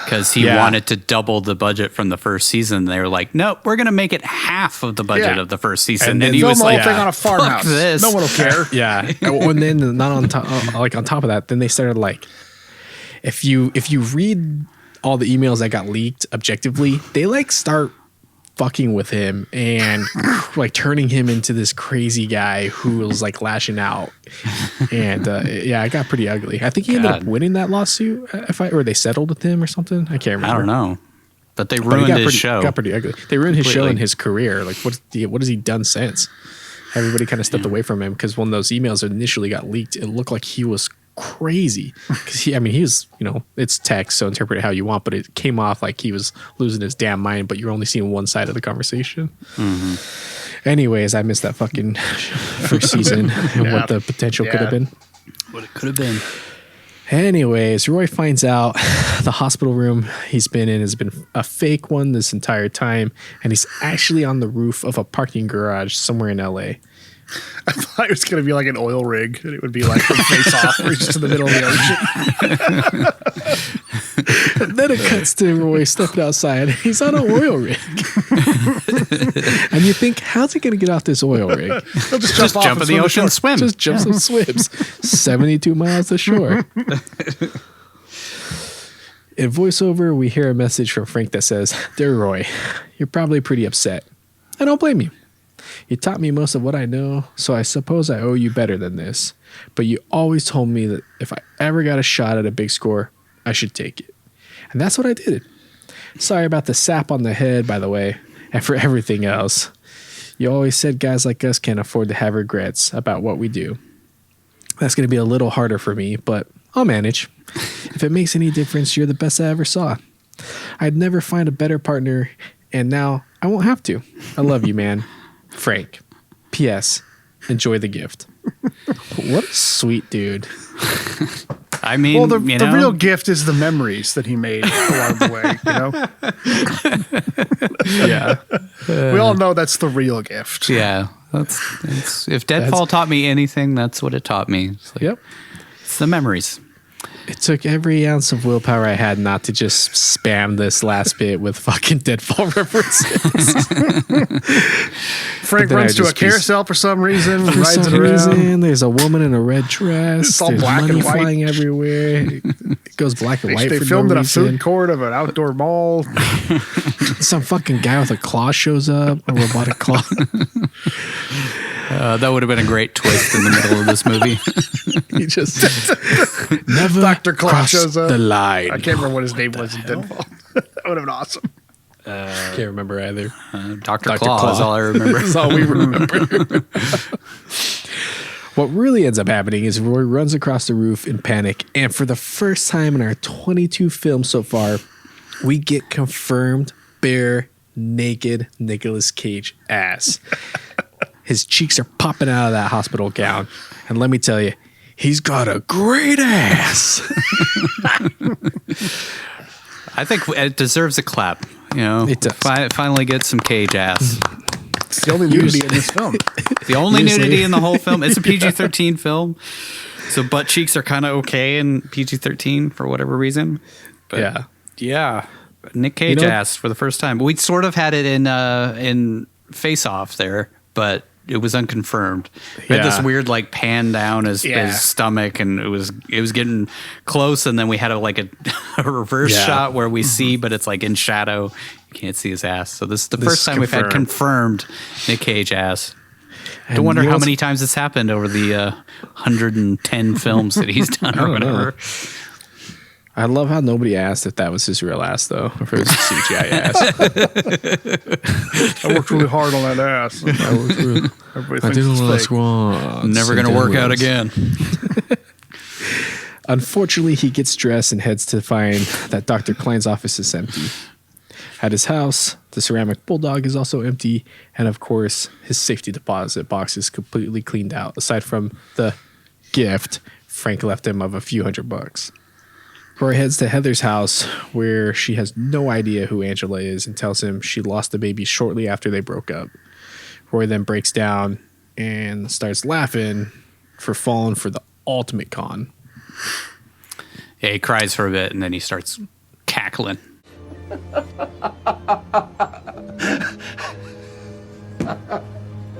[SPEAKER 3] because he wanted to double the budget from the first season. They were like, nope, we're going to make it half of the budget of the first season. And he was like,
[SPEAKER 2] thing on a farmhouse.
[SPEAKER 3] this.
[SPEAKER 2] No one will care.
[SPEAKER 4] Yeah. And then not on top, like on top of that, then they started like, if you read all the emails that got leaked objectively, they like start fucking with him and like turning him into this crazy guy who was like lashing out. And yeah, it got pretty ugly. I think he ended up winning that lawsuit, or they settled with him or something. I can't remember.
[SPEAKER 3] I don't know. But they ruined his show.
[SPEAKER 4] It got pretty ugly. They ruined his show and his career. Like, what has he done since? Everybody kind of stepped away from him because when those emails initially got leaked, it looked like he was crazy. Because he was, it's text, so interpret it how you want, but it came off like he was losing his damn mind, but you're only seeing one side of the conversation. Mm-hmm. Anyways, I missed that fucking first season and what the potential could have been.
[SPEAKER 3] What it could have been.
[SPEAKER 4] Anyways, Roy finds out the hospital room he's been in has been a fake one this entire time, and he's actually on the roof of a parking garage somewhere in LA.
[SPEAKER 2] I thought it was going to be like an oil rig, and it would be like from Face Off, where he's just in the middle of the ocean.
[SPEAKER 4] And then it cuts to Roy stepping outside. He's on an oil rig. And you think, how's he going to get off this oil rig?
[SPEAKER 2] He'll just
[SPEAKER 3] jump in the ocean and swim.
[SPEAKER 4] Just jumps and swims. 72 miles to shore. In voiceover, we hear a message from Frank that says, "Dear Roy, you're probably pretty upset. I don't blame you. You taught me most of what I know, so I suppose I owe you better than this. But you always told me that if I ever got a shot at a big score, I should take it. And that's what I did. Sorry about the sap on the head, by the way, and for everything else. You always said guys like us can't afford to have regrets about what we do. That's going to be a little harder for me, but I'll manage. If it makes any difference, you're the best I ever saw. I'd never find a better partner, and now I won't have to. I love you, man. Frank. P.S. Enjoy the gift." What a sweet dude.
[SPEAKER 3] I mean,
[SPEAKER 2] well, the real gift is the memories that he made along the way,
[SPEAKER 4] Yeah.
[SPEAKER 2] We all know that's the real gift.
[SPEAKER 3] Yeah. If Deadfall taught me anything, that's what it taught me. It's like,
[SPEAKER 4] Yep.
[SPEAKER 3] It's the memories.
[SPEAKER 4] It took every ounce of willpower I had not to just spam this last bit with fucking Deadfall references.
[SPEAKER 2] Frank runs to a carousel for some reason, rides it around.
[SPEAKER 4] There's a woman in a red dress.
[SPEAKER 2] It's all
[SPEAKER 4] There's
[SPEAKER 2] black
[SPEAKER 4] money
[SPEAKER 2] and white.
[SPEAKER 4] flying everywhere. It goes black and white.
[SPEAKER 2] They
[SPEAKER 4] for
[SPEAKER 2] filmed
[SPEAKER 4] no
[SPEAKER 2] in a
[SPEAKER 4] reason.
[SPEAKER 2] food court of an outdoor mall.
[SPEAKER 4] Some fucking guy with a claw shows up, a robotic claw.
[SPEAKER 3] That would have been a great twist in the middle of this movie.
[SPEAKER 4] He just never
[SPEAKER 2] Dr. Claw
[SPEAKER 4] crossed
[SPEAKER 2] shows up.
[SPEAKER 4] the line.
[SPEAKER 2] I can't remember what his name was in Deadfall. That would have been awesome.
[SPEAKER 4] Can't remember either.
[SPEAKER 3] Dr. Claw is all I remember.
[SPEAKER 4] That's all we remember. What really ends up happening is Roy runs across the roof in panic, and for the first time in our 22 films so far, we get confirmed bare naked Nicolas Cage ass. His cheeks are popping out of that hospital gown, and let me tell you, he's got a great ass.
[SPEAKER 3] I think it deserves a clap.
[SPEAKER 4] It does.
[SPEAKER 3] Finally get some Cage ass.
[SPEAKER 2] It's the only nudity in this film.
[SPEAKER 3] The only nudity in the whole film. It's a PG-13 film, so butt cheeks are kind of okay in PG-13 for whatever reason. But yeah, Nick Cage ass for the first time. We sort of had it in Face Off there, but it was unconfirmed. We had this weird like pan down his stomach, and it was getting close, and then we had a reverse shot where we see, but it's like in shadow. You can't see his ass. So this is the first time we've had confirmed Nick Cage ass. I wonder how many times this happened over the 110 films that he's done or whatever.
[SPEAKER 4] I love how nobody asked if that was his real ass, though, or if it was a CGI ass.
[SPEAKER 2] I worked really hard on that ass.
[SPEAKER 4] I did a lot of squats.
[SPEAKER 3] Never going to work out again.
[SPEAKER 4] Unfortunately, he gets dressed and heads to find that Dr. Klein's office is empty. At his house, the ceramic bulldog is also empty, and of course, his safety deposit box is completely cleaned out, aside from the gift Frank left him of a few $100. Roy heads to Heather's house, where she has no idea who Angela is and tells him she lost the baby shortly after they broke up. Roy then breaks down and starts laughing for falling for the ultimate con.
[SPEAKER 3] Yeah, he cries for a bit, and then he starts cackling.
[SPEAKER 8] Roy,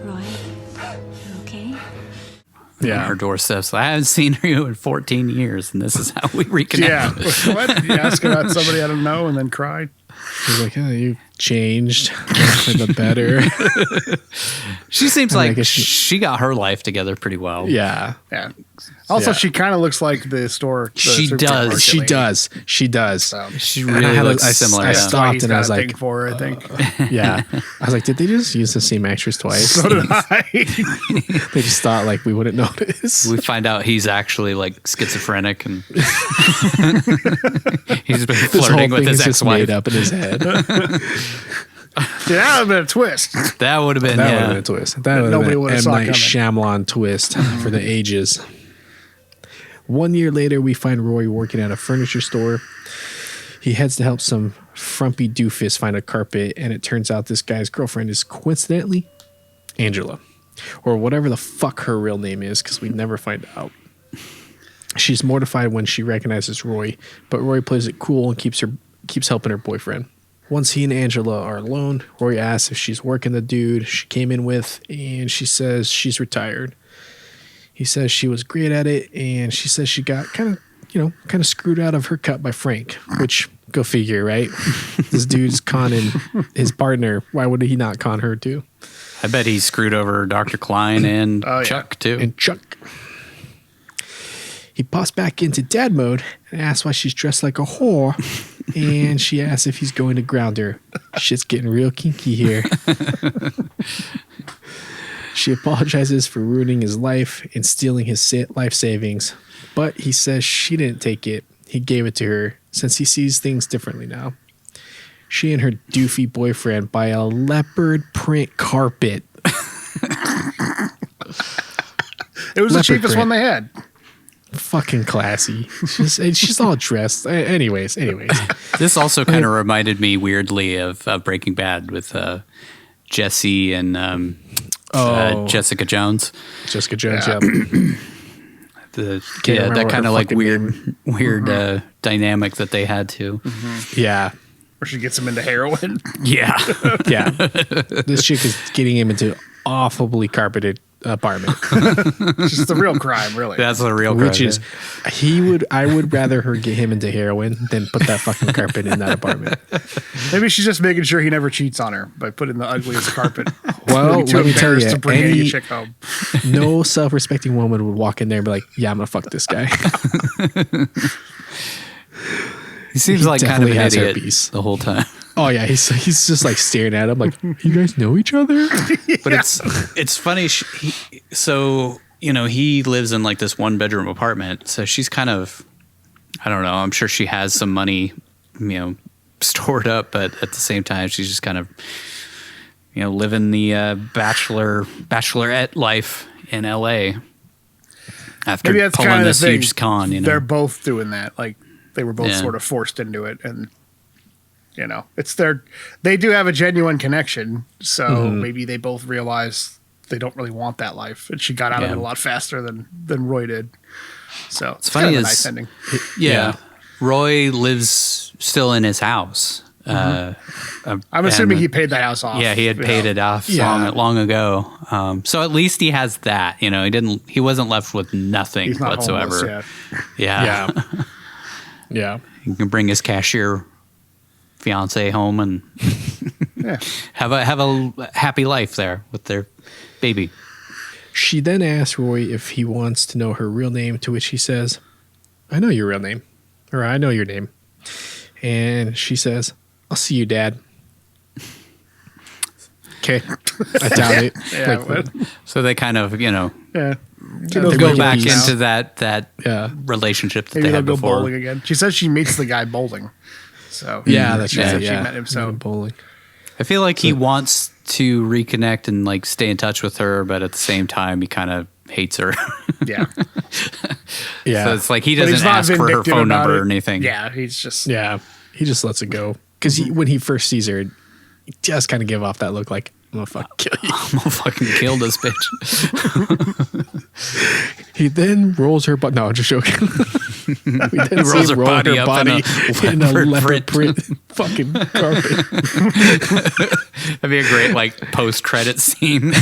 [SPEAKER 8] you okay?
[SPEAKER 4] Yeah.
[SPEAKER 3] on her doorstep. So I haven't seen you in 14 years, and this is how we reconnect.
[SPEAKER 2] Yeah. What? You ask about somebody I don't know and then cry?
[SPEAKER 4] He's like, oh, you changed for the better.
[SPEAKER 3] She seems
[SPEAKER 4] I
[SPEAKER 3] like
[SPEAKER 4] guess
[SPEAKER 3] she got her life together pretty well.
[SPEAKER 4] Yeah.
[SPEAKER 2] Yeah. Also,
[SPEAKER 4] Yeah.
[SPEAKER 2] she kind of looks like the store. The
[SPEAKER 3] She
[SPEAKER 2] supermarket
[SPEAKER 3] does.
[SPEAKER 4] She
[SPEAKER 2] lady.
[SPEAKER 4] does. She does.
[SPEAKER 2] So,
[SPEAKER 3] She
[SPEAKER 4] And I
[SPEAKER 3] really
[SPEAKER 4] had a-
[SPEAKER 3] looks
[SPEAKER 4] I-
[SPEAKER 3] similar.
[SPEAKER 4] I
[SPEAKER 3] yeah.
[SPEAKER 4] stopped
[SPEAKER 2] he's
[SPEAKER 4] and I
[SPEAKER 2] got
[SPEAKER 4] was
[SPEAKER 2] a
[SPEAKER 4] like,
[SPEAKER 2] thing for her, I think.
[SPEAKER 4] Yeah. I was like, did they just use the same actress twice?
[SPEAKER 2] So did I.
[SPEAKER 4] They just thought like we wouldn't notice.
[SPEAKER 3] We find out he's actually like schizophrenic and he's been
[SPEAKER 4] This whole
[SPEAKER 3] flirting with
[SPEAKER 4] thing
[SPEAKER 3] his
[SPEAKER 4] is just
[SPEAKER 3] ex-wife.
[SPEAKER 4] made up in his head.
[SPEAKER 2] Yeah, that would have been a twist.
[SPEAKER 3] That would have been,
[SPEAKER 4] That would
[SPEAKER 3] yeah.
[SPEAKER 4] have been a twist. That would have
[SPEAKER 2] Nobody
[SPEAKER 4] been
[SPEAKER 2] would've
[SPEAKER 4] an
[SPEAKER 2] saw
[SPEAKER 4] M. Night
[SPEAKER 2] coming.
[SPEAKER 4] Shyamalan twist for the ages. 1 year later, we find Roy working at a furniture store. He heads to help some frumpy doofus find a carpet, and it turns out this guy's girlfriend is coincidentally Angela, or whatever the fuck her real name is, because we never find out. She's mortified when she recognizes Roy, but Roy plays it cool and keeps helping her boyfriend. Once he and Angela are alone, Roy asks if she's working the dude she came in with, and she says she's retired. He says she was great at it, and she says she got kind of screwed out of her cut by Frank, which, go figure, right? This dude's conning his partner. Why would he not con her too?
[SPEAKER 3] I bet he screwed over Dr. Klein and
[SPEAKER 2] Oh, yeah.
[SPEAKER 3] Chuck too.
[SPEAKER 4] And Chuck. He pops back into dad mode and asks why she's dressed like a whore. And she asks if he's going to ground her. Shit's getting real kinky here. She apologizes for ruining his life and stealing his life savings. But he says she didn't take it. He gave it to her since he sees things differently now. She and her doofy boyfriend buy a leopard print carpet.
[SPEAKER 2] It was the
[SPEAKER 4] Leopard
[SPEAKER 2] cheapest
[SPEAKER 4] print.
[SPEAKER 2] one they had.
[SPEAKER 4] Fucking classy. She's all dressed. Anyways.
[SPEAKER 3] This also kind of reminded me weirdly of Breaking Bad with Jesse and Jessica Jones.
[SPEAKER 4] Jessica Jones,
[SPEAKER 2] Yeah.
[SPEAKER 4] yeah.
[SPEAKER 3] Yeah,
[SPEAKER 4] remember
[SPEAKER 3] that
[SPEAKER 4] what
[SPEAKER 3] kind
[SPEAKER 4] her
[SPEAKER 3] of like
[SPEAKER 4] fucking
[SPEAKER 3] weird dynamic that they had too.
[SPEAKER 4] Yeah.
[SPEAKER 2] Where she gets him into heroin.
[SPEAKER 3] Yeah.
[SPEAKER 4] Yeah. This chick is getting him into awfully carpeted apartment.
[SPEAKER 2] It's just the real crime, really.
[SPEAKER 3] That's the real
[SPEAKER 4] Which
[SPEAKER 3] crime,
[SPEAKER 4] is I would rather her get him into heroin than put that fucking carpet in that apartment.
[SPEAKER 2] Maybe she's just making sure he never cheats on her by putting the ugliest carpet.
[SPEAKER 4] Well,
[SPEAKER 2] Too
[SPEAKER 4] let me tell
[SPEAKER 2] embarrassed
[SPEAKER 4] you,
[SPEAKER 2] to bring any
[SPEAKER 4] any-
[SPEAKER 2] chick home.
[SPEAKER 4] No self-respecting woman would walk in there and be like, yeah, I'm gonna fuck this guy.
[SPEAKER 3] He seems
[SPEAKER 4] He
[SPEAKER 3] like kind of
[SPEAKER 4] definitely
[SPEAKER 3] an
[SPEAKER 4] has
[SPEAKER 3] idiot
[SPEAKER 4] herpes.
[SPEAKER 3] the whole time.
[SPEAKER 4] Oh yeah, he's just like staring at him like, you guys know each other?
[SPEAKER 3] But it's funny. He lives in like this 1-bedroom apartment. So she's kind of, I don't know. I'm sure she has some money, stored up, but at the same time, she's just kind of, living the bachelorette life in LA. After
[SPEAKER 2] Maybe that's
[SPEAKER 3] pulling
[SPEAKER 2] kind of the
[SPEAKER 3] this
[SPEAKER 2] thing.
[SPEAKER 3] huge con,
[SPEAKER 2] They're both doing that. Like they were both
[SPEAKER 3] Yeah.
[SPEAKER 2] sort of forced into it, and it's they do have a genuine connection. So maybe they both realize they don't really want that life, and she got out of
[SPEAKER 3] Yeah.
[SPEAKER 2] it a lot faster than Roy did. So it's
[SPEAKER 3] funny
[SPEAKER 2] kind of a
[SPEAKER 3] is-
[SPEAKER 2] nice ending.
[SPEAKER 3] Yeah. Roy lives still in his house.
[SPEAKER 2] I'm assuming
[SPEAKER 3] and-
[SPEAKER 2] he paid that house off.
[SPEAKER 3] Yeah, he had paid it off long ago. So at least he has that. He wasn't left with nothing
[SPEAKER 2] He's not
[SPEAKER 3] whatsoever.
[SPEAKER 2] homeless yet.
[SPEAKER 3] Yeah.
[SPEAKER 4] Yeah.
[SPEAKER 3] He can bring his cashier fiance home and
[SPEAKER 2] Yeah.
[SPEAKER 3] have a happy life there with their baby.
[SPEAKER 4] She then asks Roy if he wants to know her real name, to which he says, I know your real name. Or I know your name. And she says, I'll see you, Dad. Okay. I doubt it.
[SPEAKER 2] Yeah,
[SPEAKER 4] Like,
[SPEAKER 2] but-
[SPEAKER 3] So they kind of,
[SPEAKER 2] yeah.
[SPEAKER 4] They'll
[SPEAKER 3] go
[SPEAKER 4] make
[SPEAKER 3] back
[SPEAKER 4] peace.
[SPEAKER 3] into that
[SPEAKER 4] Yeah.
[SPEAKER 3] relationship that
[SPEAKER 2] Maybe
[SPEAKER 3] they
[SPEAKER 2] they'll
[SPEAKER 3] had
[SPEAKER 2] go
[SPEAKER 3] before.
[SPEAKER 2] bowling again. She says she meets the guy bowling. So
[SPEAKER 4] Yeah, that's
[SPEAKER 2] she
[SPEAKER 4] right.
[SPEAKER 2] said
[SPEAKER 4] Yeah.
[SPEAKER 2] she met him. So
[SPEAKER 4] bowling.
[SPEAKER 3] I feel like he wants to reconnect and like stay in touch with her, but at the same time, he kind of hates her.
[SPEAKER 2] yeah.
[SPEAKER 4] Yeah.
[SPEAKER 3] So it's like he
[SPEAKER 2] But he's
[SPEAKER 3] doesn't
[SPEAKER 2] not
[SPEAKER 3] ask for her
[SPEAKER 2] vindictive
[SPEAKER 3] phone
[SPEAKER 2] about
[SPEAKER 3] number
[SPEAKER 2] it.
[SPEAKER 3] or anything.
[SPEAKER 2] Yeah, he's just
[SPEAKER 4] Yeah. He just lets it go. Because when he first sees her, he just kind of give off that look like, I'm going to fucking kill you.
[SPEAKER 3] I'm gonna fucking kill this bitch.
[SPEAKER 4] He then rolls her butt. No, I'm just joking. We then
[SPEAKER 3] He rolls
[SPEAKER 4] see
[SPEAKER 3] her
[SPEAKER 4] him roll
[SPEAKER 3] body up in a
[SPEAKER 4] in a
[SPEAKER 3] leopard
[SPEAKER 4] leopard
[SPEAKER 3] print.
[SPEAKER 4] print fucking carpet.
[SPEAKER 3] That'd be a great like post credit scene.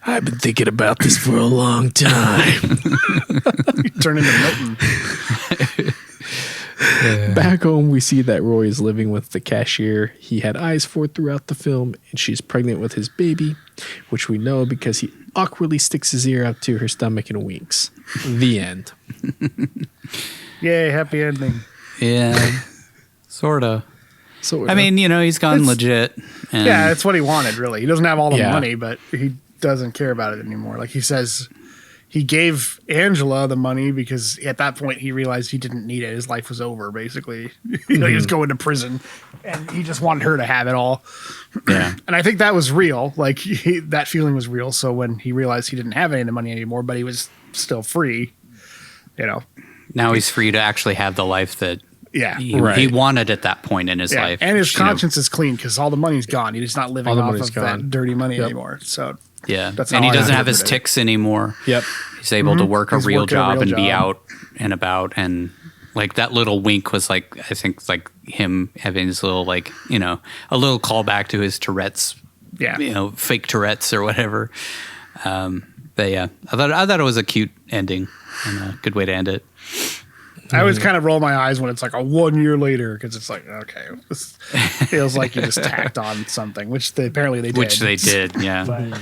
[SPEAKER 4] I've been thinking about this for a long time.
[SPEAKER 2] You turn into Milton.
[SPEAKER 4] Back home, we see that Roy is living with the cashier he had eyes for throughout the film, and she's pregnant with his baby, which we know because he awkwardly sticks his ear up to her stomach and winks. The end.
[SPEAKER 2] Yay, happy ending.
[SPEAKER 3] Yeah, sort of.
[SPEAKER 4] So
[SPEAKER 3] I mean, he's gone legit. And
[SPEAKER 2] Yeah, that's what he wanted, really. He doesn't have all the
[SPEAKER 4] Yeah.
[SPEAKER 2] money, but he doesn't care about it anymore. Like he says, he gave Angela the money because at that point he realized he didn't need it. His life was over, basically. He was going to prison, and he just wanted her to have it all.
[SPEAKER 3] Yeah.
[SPEAKER 2] And I think that was real. Like that feeling was real. So when he realized he didn't have any of the money anymore, but he was still free,
[SPEAKER 3] Now he's free to actually have the life that
[SPEAKER 2] yeah,
[SPEAKER 3] he wanted at that point in his life.
[SPEAKER 2] And his conscience is clean because all the money's gone. He's not living
[SPEAKER 4] All the
[SPEAKER 2] off
[SPEAKER 4] money's
[SPEAKER 2] of
[SPEAKER 4] gone.
[SPEAKER 2] that dirty money anymore. So
[SPEAKER 3] Yeah.
[SPEAKER 2] That's
[SPEAKER 3] And
[SPEAKER 2] how
[SPEAKER 3] he
[SPEAKER 2] I
[SPEAKER 3] doesn't have his
[SPEAKER 2] interpret it.
[SPEAKER 3] tics anymore.
[SPEAKER 4] Yep.
[SPEAKER 3] He's able to work a
[SPEAKER 2] He's
[SPEAKER 3] real
[SPEAKER 2] working a
[SPEAKER 3] job
[SPEAKER 2] real
[SPEAKER 3] and be
[SPEAKER 2] job.
[SPEAKER 3] out and about. And like that little wink was like, I think like him having his little like, a little callback to his Tourette's,
[SPEAKER 2] yeah.
[SPEAKER 3] fake Tourette's or whatever. But yeah, I thought it was a cute ending and a good way to end it.
[SPEAKER 2] I always kind of roll my eyes when it's like a 1 year later because it's like, okay, this feels like you just tacked on something, which apparently they did.
[SPEAKER 3] Which they did, yeah.
[SPEAKER 2] But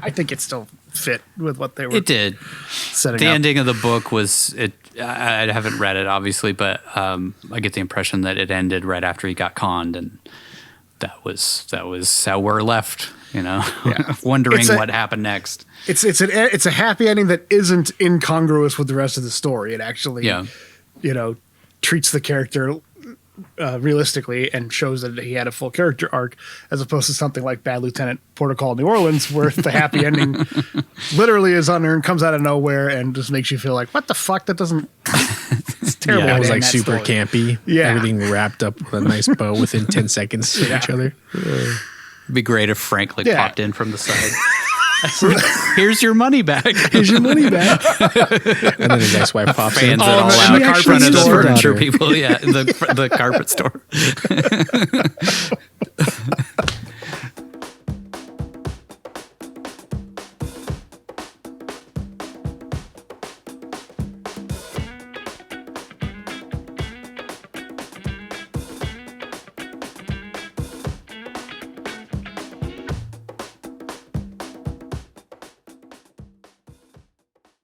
[SPEAKER 2] I think it still fit with what they were
[SPEAKER 3] It did.
[SPEAKER 2] setting
[SPEAKER 3] The
[SPEAKER 2] up.
[SPEAKER 3] ending of the book was it. I haven't read it obviously, but I get the impression that it ended right after he got conned, and that was how we're left. Wondering what happened next.
[SPEAKER 2] It's a happy ending that isn't incongruous with the rest of the story. It actually, treats the character realistically and shows that he had a full character arc, as opposed to something like Bad Lieutenant Protocol New Orleans, where the happy ending literally is unearned, comes out of nowhere, and just makes you feel like, what the fuck? That doesn't. It's terrible.
[SPEAKER 4] Yeah, it
[SPEAKER 2] way
[SPEAKER 4] was
[SPEAKER 2] to
[SPEAKER 4] like
[SPEAKER 2] end that
[SPEAKER 4] super
[SPEAKER 2] story.
[SPEAKER 4] campy.
[SPEAKER 2] Yeah.
[SPEAKER 4] Everything wrapped up with a nice bow within 10 seconds of each other.
[SPEAKER 3] It'd be great if Frank popped in from the side. Here's your money back.
[SPEAKER 4] Here's your money back. And then his ex-wife pops in.
[SPEAKER 3] Fans it all
[SPEAKER 2] in
[SPEAKER 3] out
[SPEAKER 2] the
[SPEAKER 3] in front of the
[SPEAKER 2] store.
[SPEAKER 3] furniture people. Yeah, the carpet store.